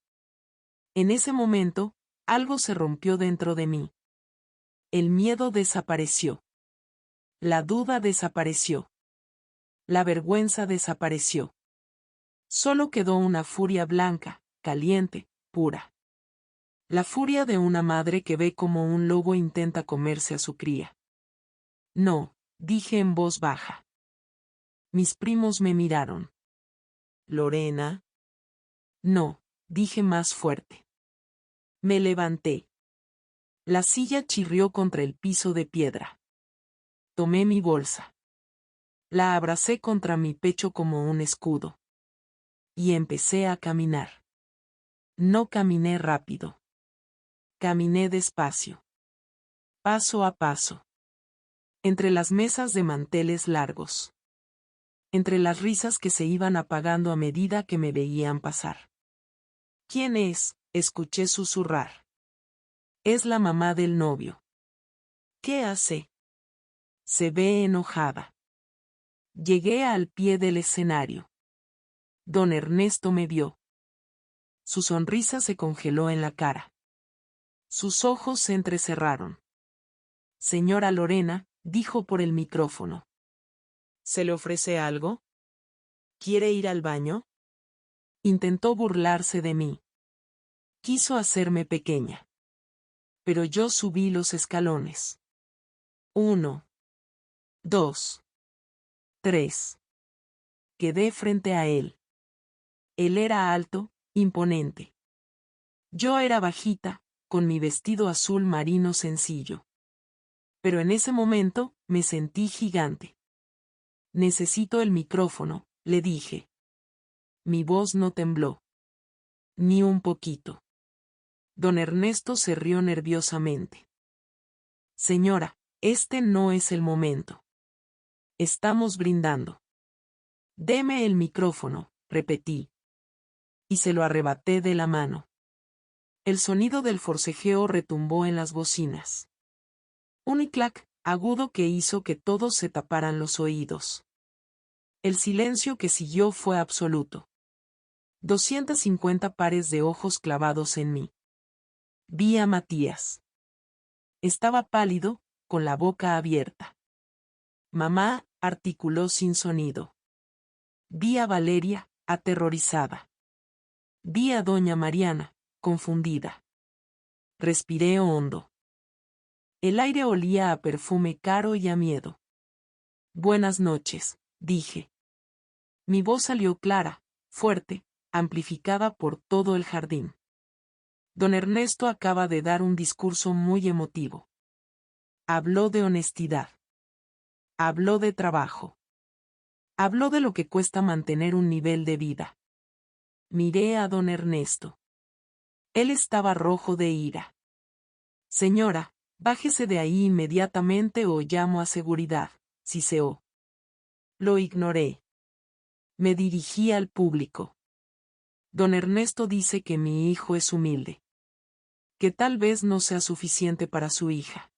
En ese momento, algo se rompió dentro de mí. El miedo desapareció. La duda desapareció. La vergüenza desapareció. Solo quedó una furia blanca, caliente, pura. La furia de una madre que ve como un lobo intenta comerse a su cría. No, dije en voz baja. Mis primos me miraron. ¿Lorena? No, dije más fuerte. Me levanté. La silla chirrió contra el piso de piedra. Tomé mi bolsa. La abracé contra mi pecho como un escudo. Y empecé a caminar. No caminé rápido. Caminé despacio. Paso a paso. Entre las mesas de manteles largos. entre las risas que se iban apagando a medida que me veían pasar. ¿Quién es?, escuché susurrar. Es la mamá del novio. ¿Qué hace? Se ve enojada. Llegué al pie del escenario. Don Ernesto me vio. Su sonrisa se congeló en la cara. Sus ojos se entrecerraron. Señora Lorena, dijo por el micrófono. ¿Se le ofrece algo? ¿Quiere ir al baño? Intentó burlarse de mí. Quiso hacerme pequeña. Pero yo subí los escalones. 1, 2, 3. Quedé frente a él. Él era alto, imponente. Yo era bajita, con mi vestido azul marino sencillo. Pero en ese momento, me sentí gigante. Necesito el micrófono, le dije. Mi voz no tembló. Ni un poquito. Don Ernesto se rió nerviosamente. Señora, este no es el momento. Estamos brindando. Deme el micrófono, repetí. Y se lo arrebaté de la mano. El sonido del forcejeo retumbó en las bocinas. Un clac agudo que hizo que todos se taparan los oídos. El silencio que siguió fue absoluto. 250 pares de ojos clavados en mí. Vi a Matías. Estaba pálido, con la boca abierta. Mamá, articuló sin sonido. Vi a Valeria, aterrorizada. Vi a doña Mariana, confundida. Respiré hondo. El aire olía a perfume caro y a miedo. Buenas noches, dije. Mi voz salió clara, fuerte, amplificada por todo el jardín. Don Ernesto acaba de dar un discurso muy emotivo. Habló de honestidad. Habló de trabajo. Habló de lo que cuesta mantener un nivel de vida. Miré a don Ernesto. Él estaba rojo de ira. Señora, bájese de ahí inmediatamente o llamo a seguridad, siseó. Lo ignoré. Me dirigí al público. Don Ernesto dice que mi hijo es humilde. Que tal vez no sea suficiente para su hija.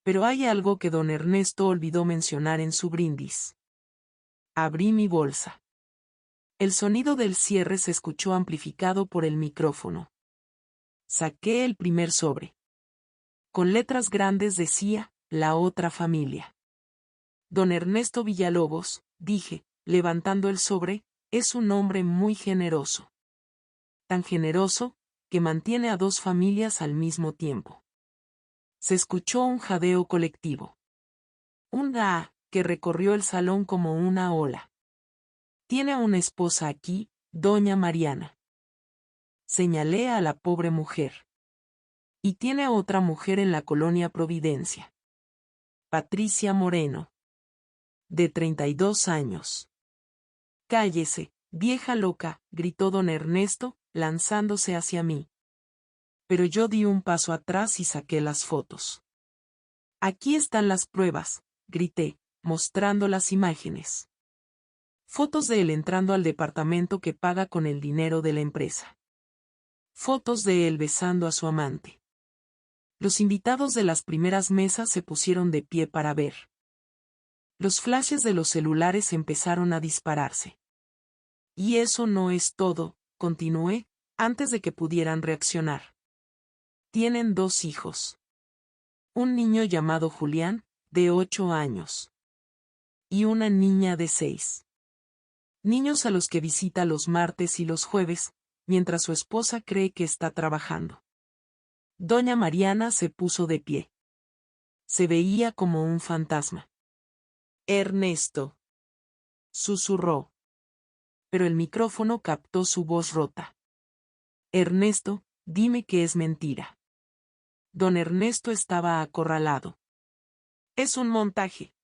Pero hay algo que don Ernesto olvidó mencionar en su brindis. Abrí mi bolsa. El sonido del cierre se escuchó amplificado por el micrófono. Saqué el primer sobre. Con letras grandes decía, la otra familia. Don Ernesto Villalobos, dije, levantando el sobre, es un hombre muy generoso. Tan generoso, que mantiene a dos familias al mismo tiempo. Se escuchó un jadeo colectivo. Un "ah", que recorrió el salón como una ola. Tiene una esposa aquí, doña Mariana. Señalé a la pobre mujer. Y tiene otra mujer en la colonia Providencia. Patricia Moreno. De 32 años. Cállese, vieja loca, gritó don Ernesto, lanzándose hacia mí. Pero yo di un paso atrás y saqué las fotos. Aquí están las pruebas, grité, mostrando las imágenes. Fotos de él entrando al departamento que paga con el dinero de la empresa. Fotos de él besando a su amante. Los invitados de las primeras mesas se pusieron de pie para ver. Los flashes de los celulares empezaron a dispararse. Y eso no es todo, continué, antes de que pudieran reaccionar. Tienen 2 hijos. Un niño llamado Julián, de 8 años. Y una niña de 6. Niños a los que visita los martes y los jueves, mientras su esposa cree que está trabajando. Doña Mariana se puso de pie. Se veía como un fantasma. Ernesto. Susurró. Pero el micrófono captó su voz rota. Ernesto, dime que es mentira. Don Ernesto estaba acorralado. Es un montaje.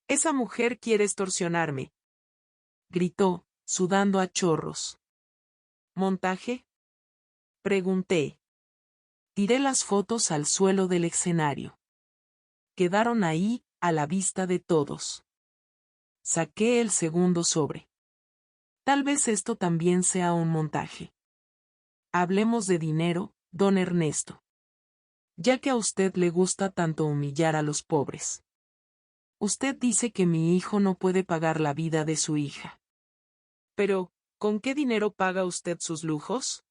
Esa mujer quiere extorsionarme. Gritó, sudando a chorros. ¿Montaje? Pregunté. Tiré las fotos al suelo del escenario. Quedaron ahí, a la vista de todos. Saqué el segundo sobre. Tal vez esto también sea un montaje. Hablemos de dinero, don Ernesto. Ya que a usted le gusta tanto humillar a los pobres. Usted dice que mi hijo no puede pagar la vida de su hija. Pero, ¿con qué dinero paga usted sus lujos?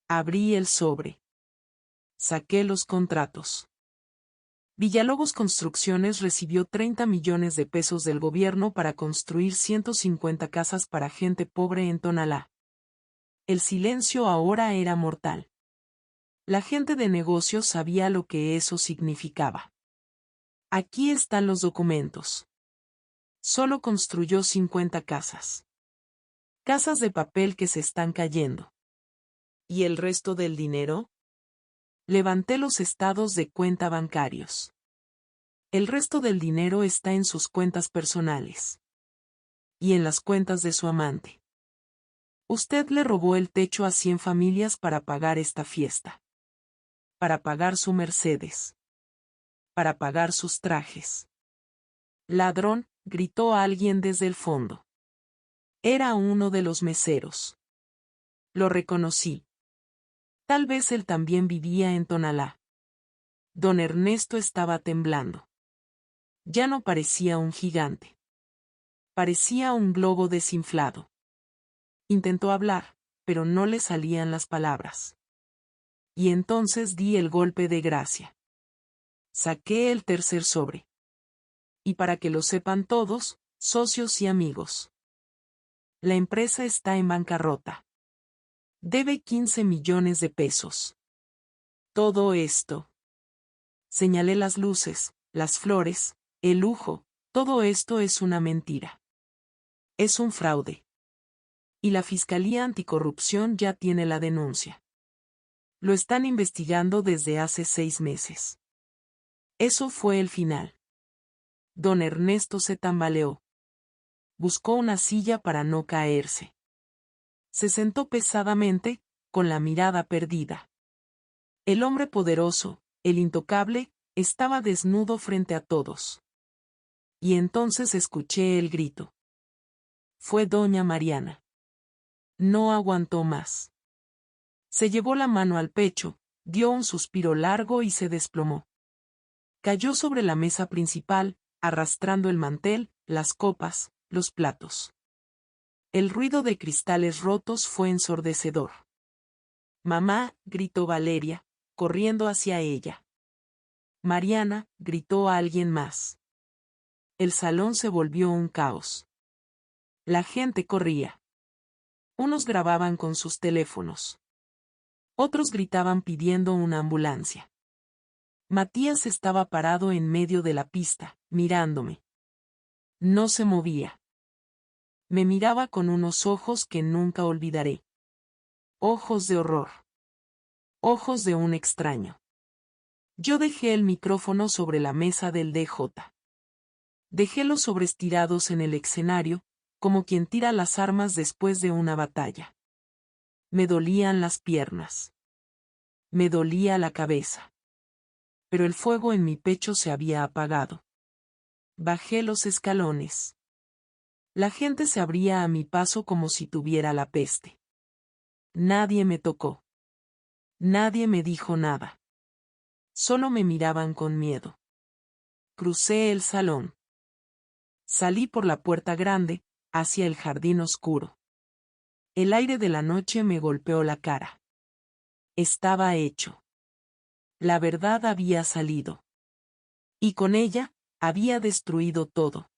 Abrí el sobre. Saqué los contratos. Villalobos Construcciones recibió 30 millones de pesos del gobierno para construir 150 casas para gente pobre en Tonalá. El silencio ahora era mortal. La gente de negocios sabía lo que eso significaba. Aquí están los documentos. Solo construyó 50 casas. Casas de papel que se están cayendo. ¿Y el resto del dinero? Levanté los estados de cuenta bancarios. El resto del dinero está en sus cuentas personales. Y en las cuentas de su amante. Usted le robó el techo a 100 familias para pagar esta fiesta. Para pagar su Mercedes. Para pagar sus trajes. Ladrón, gritó alguien desde el fondo. Era uno de los meseros. Lo reconocí. Tal vez él también vivía en Tonalá. Don Ernesto estaba temblando. Ya no parecía un gigante. Parecía un globo desinflado. Intentó hablar, pero no le salían las palabras. Y entonces di el golpe de gracia. Saqué el tercer sobre. Y para que lo sepan todos, socios y amigos. La empresa está en bancarrota. Debe 15 millones de pesos. Todo esto. Señalé las luces, las flores, el lujo, todo esto es una mentira. Es un fraude. Y la Fiscalía Anticorrupción ya tiene la denuncia. Lo están investigando desde hace 6 meses. Eso fue el final. Don Ernesto se tambaleó. Buscó una silla para no caerse. Se sentó pesadamente, con la mirada perdida. El hombre poderoso, el intocable, estaba desnudo frente a todos. Y entonces escuché el grito. Fue doña Mariana. No aguantó más. Se llevó la mano al pecho, dio un suspiro largo y se desplomó. Cayó sobre la mesa principal, arrastrando el mantel, las copas, los platos. El ruido de cristales rotos fue ensordecedor. Mamá, gritó Valeria, corriendo hacia ella. Mariana, gritó a alguien más. El salón se volvió un caos. La gente corría. Unos grababan con sus teléfonos. Otros gritaban pidiendo una ambulancia. Matías estaba parado en medio de la pista, mirándome. No se movía. Me miraba con unos ojos que nunca olvidaré. Ojos de horror. Ojos de un extraño. Yo dejé el micrófono sobre la mesa del DJ. Dejé los sobres tirados en el escenario, como quien tira las armas después de una batalla. Me dolían las piernas. Me dolía la cabeza. Pero el fuego en mi pecho se había apagado. Bajé los escalones. La gente se abría a mi paso como si tuviera la peste. Nadie me tocó. Nadie me dijo nada. Solo me miraban con miedo. Crucé el salón. Salí por la puerta grande, hacia el jardín oscuro. El aire de la noche me golpeó la cara. Estaba hecho. La verdad había salido. Y con ella, había destruido todo.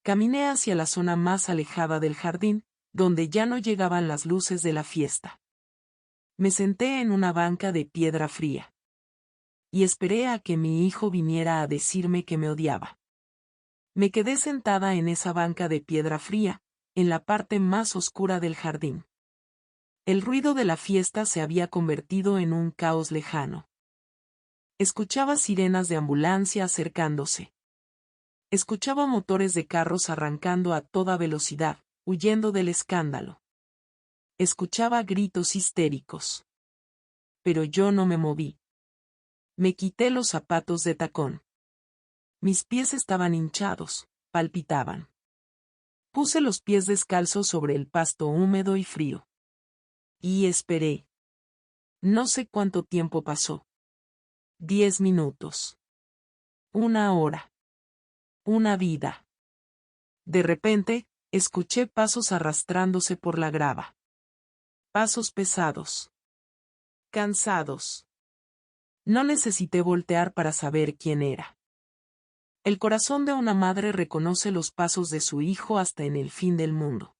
Caminé hacia la zona más alejada del jardín, donde ya no llegaban las luces de la fiesta. Me senté en una banca de piedra fría. Y esperé a que mi hijo viniera a decirme que me odiaba. Me quedé sentada en esa banca de piedra fría, en la parte más oscura del jardín. El ruido de la fiesta se había convertido en un caos lejano. Escuchaba sirenas de ambulancia acercándose. Escuchaba motores de carros arrancando a toda velocidad, huyendo del escándalo. Escuchaba gritos histéricos. Pero yo no me moví. Me quité los zapatos de tacón. Mis pies estaban hinchados, palpitaban. Puse los pies descalzos sobre el pasto húmedo y frío. Y esperé. No sé cuánto tiempo pasó. 10 minutos. 1 hora. Una vida. De repente, escuché pasos arrastrándose por la grava. Pasos pesados. Cansados. No necesité voltear para saber quién era. El corazón de una madre reconoce los pasos de su hijo hasta en el fin del mundo.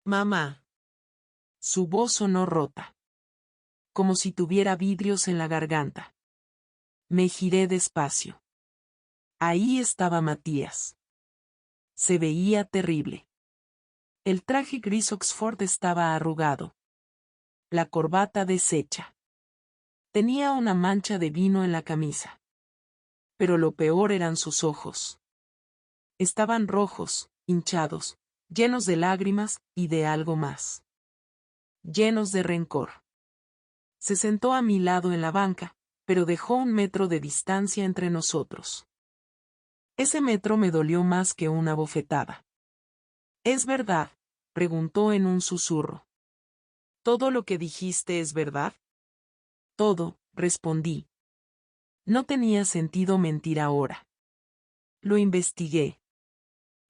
Mamá. Su voz sonó rota. Como si tuviera vidrios en la garganta. Me giré despacio. Ahí estaba Matías. Se veía terrible. El traje gris Oxford estaba arrugado. La corbata deshecha. Tenía una mancha de vino en la camisa. Pero lo peor eran sus ojos. Estaban rojos, hinchados, llenos de lágrimas y de algo más. Llenos de rencor. Se sentó a mi lado en la banca, pero dejó 1 metro de distancia entre nosotros. Ese metro me dolió más que una bofetada. ¿Es verdad?, preguntó en un susurro. ¿Todo lo que dijiste es verdad? Todo, respondí. No tenía sentido mentir ahora. Lo investigué.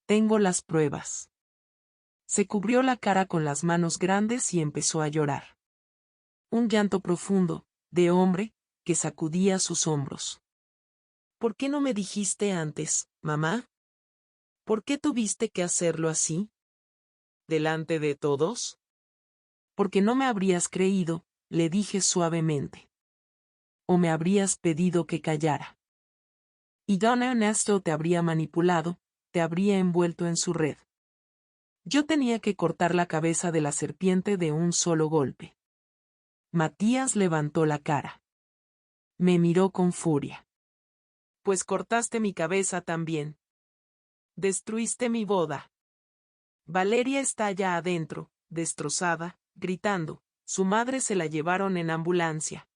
Tengo las pruebas. Se cubrió la cara con las manos grandes y empezó a llorar. Un llanto profundo, de hombre, que sacudía sus hombros. ¿Por qué no me dijiste antes, mamá? ¿Por qué tuviste que hacerlo así? ¿Delante de todos? Porque no me habrías creído, le dije suavemente. O me habrías pedido que callara. Y don Ernesto te habría manipulado, te habría envuelto en su red. Yo tenía que cortar la cabeza de la serpiente de un solo golpe. Matías levantó la cara. Me miró con furia. Pues cortaste mi cabeza también. Destruiste mi boda. Valeria está allá adentro, destrozada, gritando. Su madre se la llevaron en ambulancia.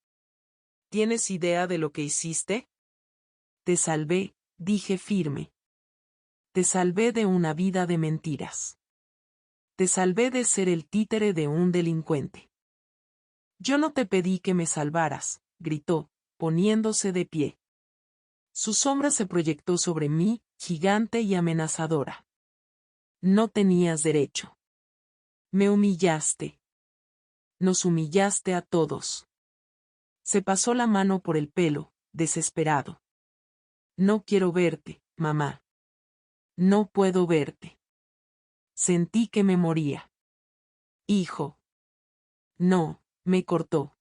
¿Tienes idea de lo que hiciste? Te salvé, dije firme. Te salvé de una vida de mentiras. Te salvé de ser el títere de un delincuente. Yo no te pedí que me salvaras, gritó, poniéndose de pie. Su sombra se proyectó sobre mí, gigante y amenazadora. No tenías derecho. Me humillaste. Nos humillaste a todos. Se pasó la mano por el pelo, desesperado. No quiero verte, mamá. No puedo verte. Sentí que me moría. Hijo. No, me cortó.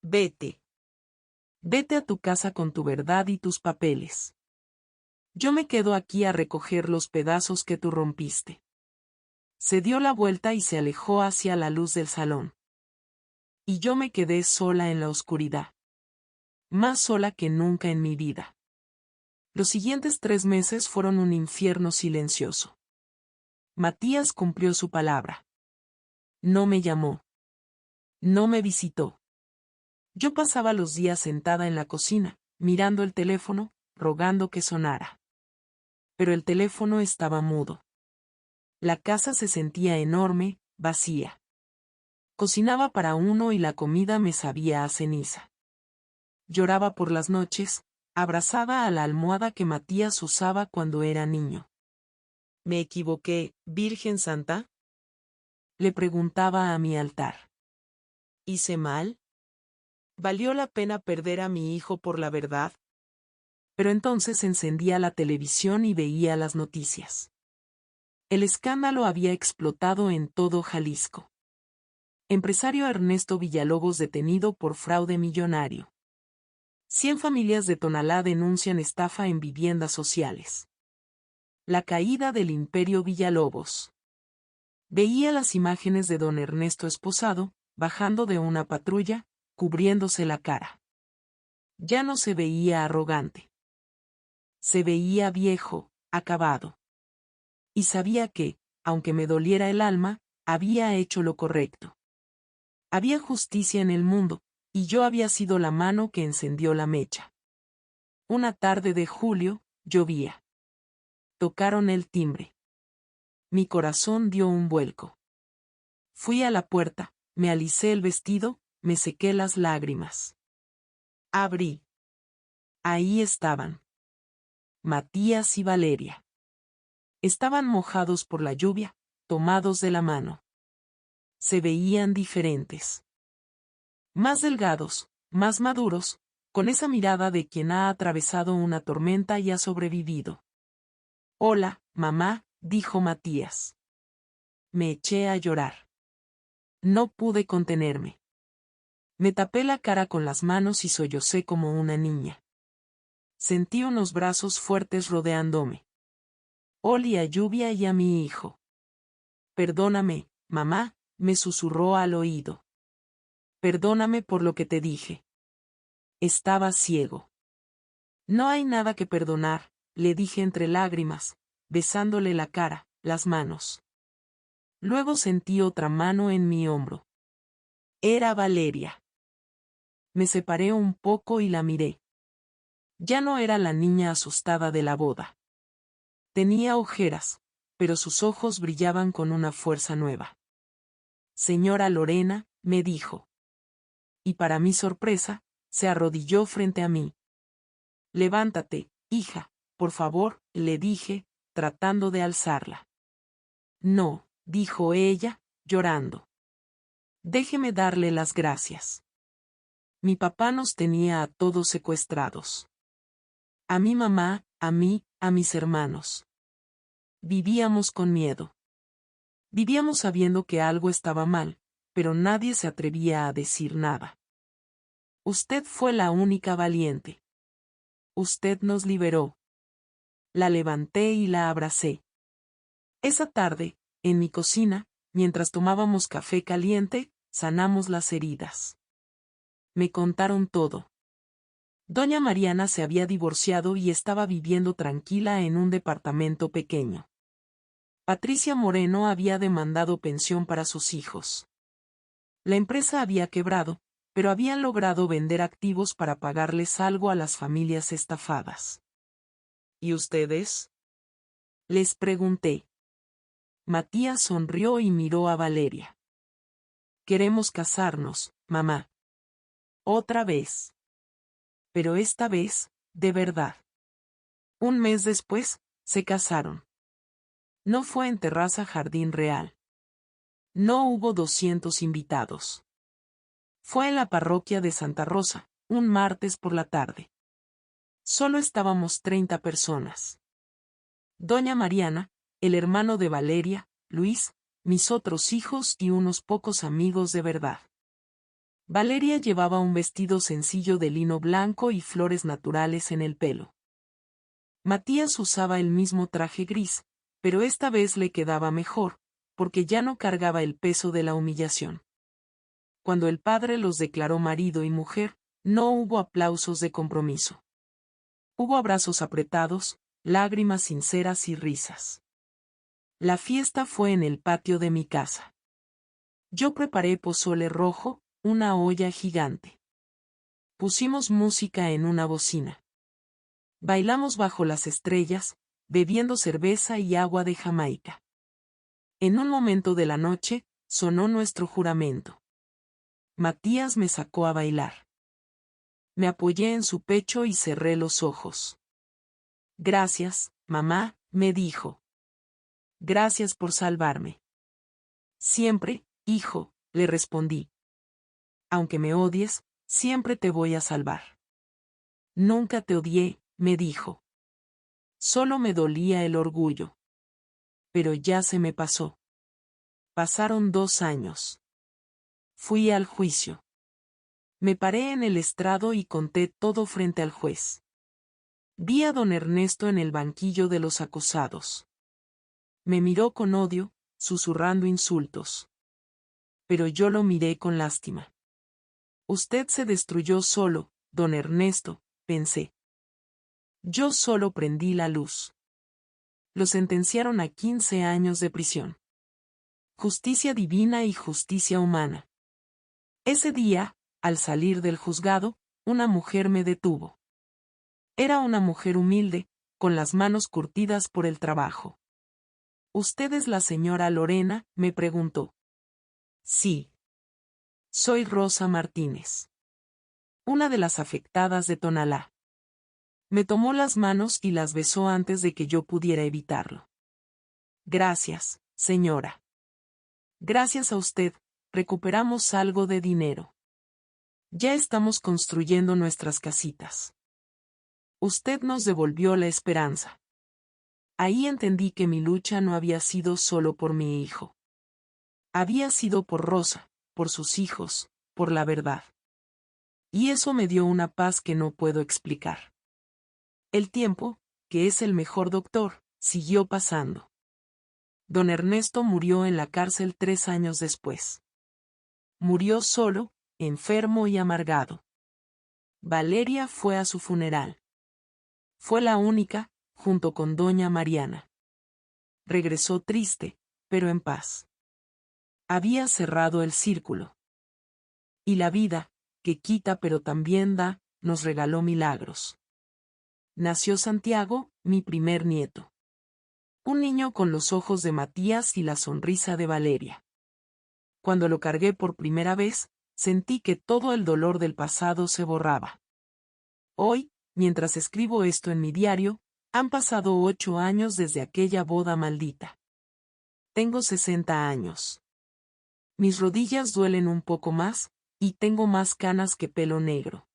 Vete. Vete a tu casa con tu verdad y tus papeles. Yo me quedo aquí a recoger los pedazos que tú rompiste. Se dio la vuelta y se alejó hacia la luz del salón. Y yo me quedé sola en la oscuridad. Más sola que nunca en mi vida. Los siguientes 3 meses fueron un infierno silencioso. Matías cumplió su palabra. No me llamó. No me visitó. Yo pasaba los días sentada en la cocina, mirando el teléfono, rogando que sonara. Pero el teléfono estaba mudo. La casa se sentía enorme, vacía. Cocinaba para uno y la comida me sabía a ceniza. Lloraba por las noches, abrazada a la almohada que Matías usaba cuando era niño. ¿Me equivoqué, Virgen Santa? Le preguntaba a mi altar. ¿Hice mal? ¿Valió la pena perder a mi hijo por la verdad? Pero entonces encendía la televisión y veía las noticias. El escándalo había explotado en todo Jalisco. Empresario Ernesto Villalobos detenido por fraude millonario. 100 familias de Tonalá denuncian estafa en viviendas sociales. La caída del imperio Villalobos. Veía las imágenes de don Ernesto esposado, bajando de una patrulla, cubriéndose la cara. Ya no se veía arrogante. Se veía viejo, acabado. Y sabía que, aunque me doliera el alma, había hecho lo correcto. Había justicia en el mundo, y yo había sido la mano que encendió la mecha. Una tarde de julio, llovía. Tocaron el timbre. Mi corazón dio un vuelco. Fui a la puerta, me alicé el vestido, me sequé las lágrimas. Abrí. Ahí estaban. Matías y Valeria. Estaban mojados por la lluvia, tomados de la mano. Se veían diferentes. Más delgados, más maduros, con esa mirada de quien ha atravesado una tormenta y ha sobrevivido. Hola, mamá, dijo Matías. Me eché a llorar. No pude contenerme. Me tapé la cara con las manos y sollocé como una niña. Sentí unos brazos fuertes rodeándome. Olí a Lluvia y a mi hijo. Perdóname, mamá, me susurró al oído. Perdóname por lo que te dije. Estaba ciego. No hay nada que perdonar, le dije entre lágrimas, besándole la cara, las manos. Luego sentí otra mano en mi hombro. Era Valeria. Me separé un poco y la miré. Ya no era la niña asustada de la boda. Tenía ojeras, pero sus ojos brillaban con una fuerza nueva. Señora Lorena, me dijo. Y para mi sorpresa, se arrodilló frente a mí. Levántate, hija, por favor, le dije, tratando de alzarla. No, dijo ella, llorando. Déjeme darle las gracias. Mi papá nos tenía a todos secuestrados. A mi mamá, a mí, a mis hermanos. Vivíamos con miedo. Vivíamos sabiendo que algo estaba mal, pero nadie se atrevía a decir nada. Usted fue la única valiente. Usted nos liberó. La levanté y la abracé. Esa tarde, en mi cocina, mientras tomábamos café caliente, sanamos las heridas. Me contaron todo. Doña Mariana se había divorciado y estaba viviendo tranquila en un departamento pequeño. Patricia Moreno había demandado pensión para sus hijos. La empresa había quebrado, pero habían logrado vender activos para pagarles algo a las familias estafadas. ¿Y ustedes? Les pregunté. Matías sonrió y miró a Valeria. Queremos casarnos, mamá. Otra vez. Pero esta vez, de verdad. Un mes después, se casaron. No fue en Terraza Jardín Real. No hubo 200 invitados. Fue en la parroquia de Santa Rosa, un martes por la tarde. Solo estábamos 30 personas. Doña Mariana, el hermano de Valeria, Luis, mis otros hijos y unos pocos amigos de verdad. Valeria llevaba un vestido sencillo de lino blanco y flores naturales en el pelo. Matías usaba el mismo traje gris, pero esta vez le quedaba mejor, porque ya no cargaba el peso de la humillación. Cuando el padre los declaró marido y mujer, no hubo aplausos de compromiso. Hubo abrazos apretados, lágrimas sinceras y risas. La fiesta fue en el patio de mi casa. Yo preparé pozole rojo, una olla gigante. Pusimos música en una bocina. Bailamos bajo las estrellas, bebiendo cerveza y agua de Jamaica. En un momento de la noche, sonó nuestro juramento. Matías me sacó a bailar. Me apoyé en su pecho y cerré los ojos. Gracias, mamá, me dijo. Gracias por salvarme. Siempre, hijo, le respondí. Aunque me odies, siempre te voy a salvar. Nunca te odié, me dijo. Solo me dolía el orgullo. Pero ya se me pasó. Pasaron 2 años. Fui al juicio. Me paré en el estrado y conté todo frente al juez. Vi a don Ernesto en el banquillo de los acusados. Me miró con odio, susurrando insultos. Pero yo lo miré con lástima. Usted se destruyó solo, don Ernesto, pensé. Yo solo prendí la luz. Lo sentenciaron a 15 años de prisión. Justicia divina y justicia humana. Ese día, al salir del juzgado, una mujer me detuvo. Era una mujer humilde, con las manos curtidas por el trabajo. ¿Usted es la señora Lorena?, me preguntó. Sí. Soy Rosa Martínez. Una de las afectadas de Tonalá. Me tomó las manos y las besó antes de que yo pudiera evitarlo. Gracias, señora. Gracias a usted, recuperamos algo de dinero. Ya estamos construyendo nuestras casitas. Usted nos devolvió la esperanza. Ahí entendí que mi lucha no había sido solo por mi hijo. Había sido por Rosa, por sus hijos, por la verdad. Y eso me dio una paz que no puedo explicar. El tiempo, que es el mejor doctor, siguió pasando. Don Ernesto murió en la cárcel 3 años después. Murió solo, enfermo y amargado. Valeria fue a su funeral. Fue la única, junto con doña Mariana. Regresó triste, pero en paz. Había cerrado el círculo. Y la vida, que quita pero también da, nos regaló milagros. Nació Santiago, mi primer nieto. Un niño con los ojos de Matías y la sonrisa de Valeria. Cuando lo cargué por primera vez, sentí que todo el dolor del pasado se borraba. Hoy, mientras escribo esto en mi diario, han pasado 8 años desde aquella boda maldita. Tengo 60 años. Mis rodillas duelen un poco más, y tengo más canas que pelo negro.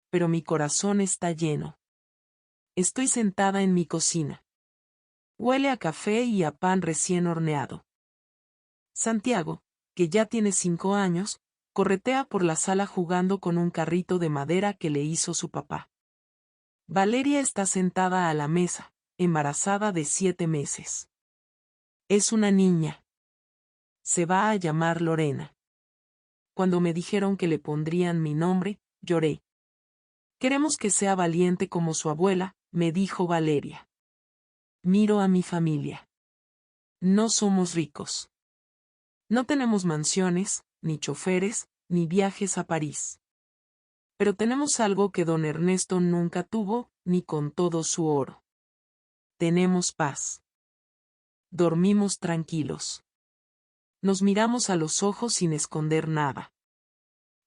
Pero mi corazón está lleno. Estoy sentada en mi cocina. Huele a café y a pan recién horneado. Santiago, que ya tiene 5 años, corretea por la sala jugando con un carrito de madera que le hizo su papá. Valeria está sentada a la mesa, embarazada de 7 meses. Es una niña. Se va a llamar Lorena. Cuando me dijeron que le pondrían mi nombre, lloré. Queremos que sea valiente como su abuela, me dijo Valeria. Miro a mi familia. No somos ricos. No tenemos mansiones, ni choferes, ni viajes a París. Pero tenemos algo que don Ernesto nunca tuvo, ni con todo su oro. Tenemos paz. Dormimos tranquilos. Nos miramos a los ojos sin esconder nada.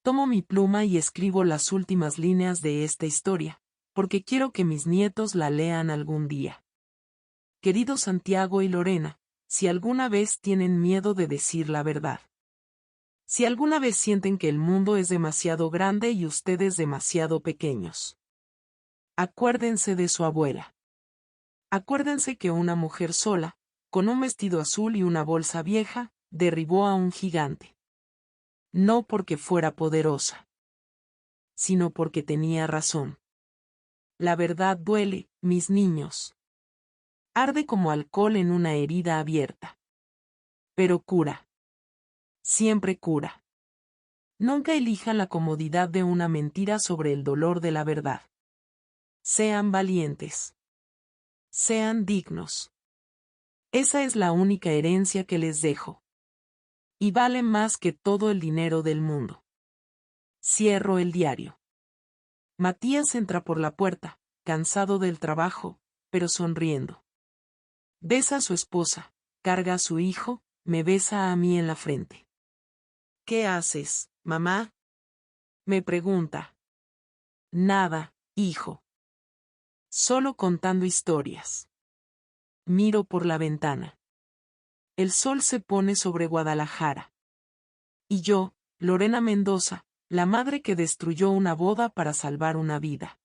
Tomo mi pluma y escribo las últimas líneas de esta historia, porque quiero que mis nietos la lean algún día. Querido Santiago y Lorena, si alguna vez tienen miedo de decir la verdad. Si alguna vez sienten que el mundo es demasiado grande y ustedes demasiado pequeños. Acuérdense de su abuela. Acuérdense que una mujer sola, con un vestido azul y una bolsa vieja, derribó a un gigante. No porque fuera poderosa, sino porque tenía razón. La verdad duele, mis niños. Arde como alcohol en una herida abierta. Pero cura. Siempre cura. Nunca elijan la comodidad de una mentira sobre el dolor de la verdad. Sean valientes. Sean dignos. Esa es la única herencia que les dejo. Y vale más que todo el dinero del mundo. Cierro el diario. Matías entra por la puerta, cansado del trabajo, pero sonriendo. Besa a su esposa, carga a su hijo, me besa a mí en la frente. ¿Qué haces, mamá? Me pregunta. Nada, hijo. Solo contando historias. Miro por la ventana. El sol se pone sobre Guadalajara. Y yo, Lorena Mendoza, la madre que destruyó una boda para salvar una vida.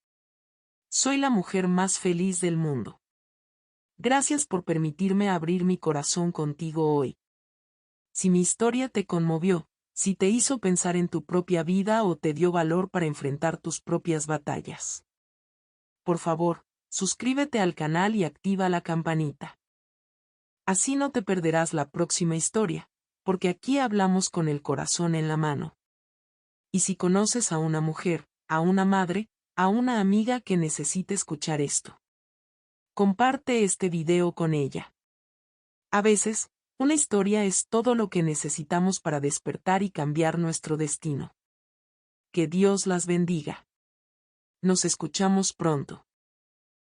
Soy la mujer más feliz del mundo. Gracias por permitirme abrir mi corazón contigo hoy. Si mi historia te conmovió, si te hizo pensar en tu propia vida o te dio valor para enfrentar tus propias batallas. Por favor, suscríbete al canal y activa la campanita. Así no te perderás la próxima historia, porque aquí hablamos con el corazón en la mano. Y si conoces a una mujer, a una madre, a una amiga que necesite escuchar esto, comparte este video con ella. A veces, una historia es todo lo que necesitamos para despertar y cambiar nuestro destino. Que Dios las bendiga. Nos escuchamos pronto.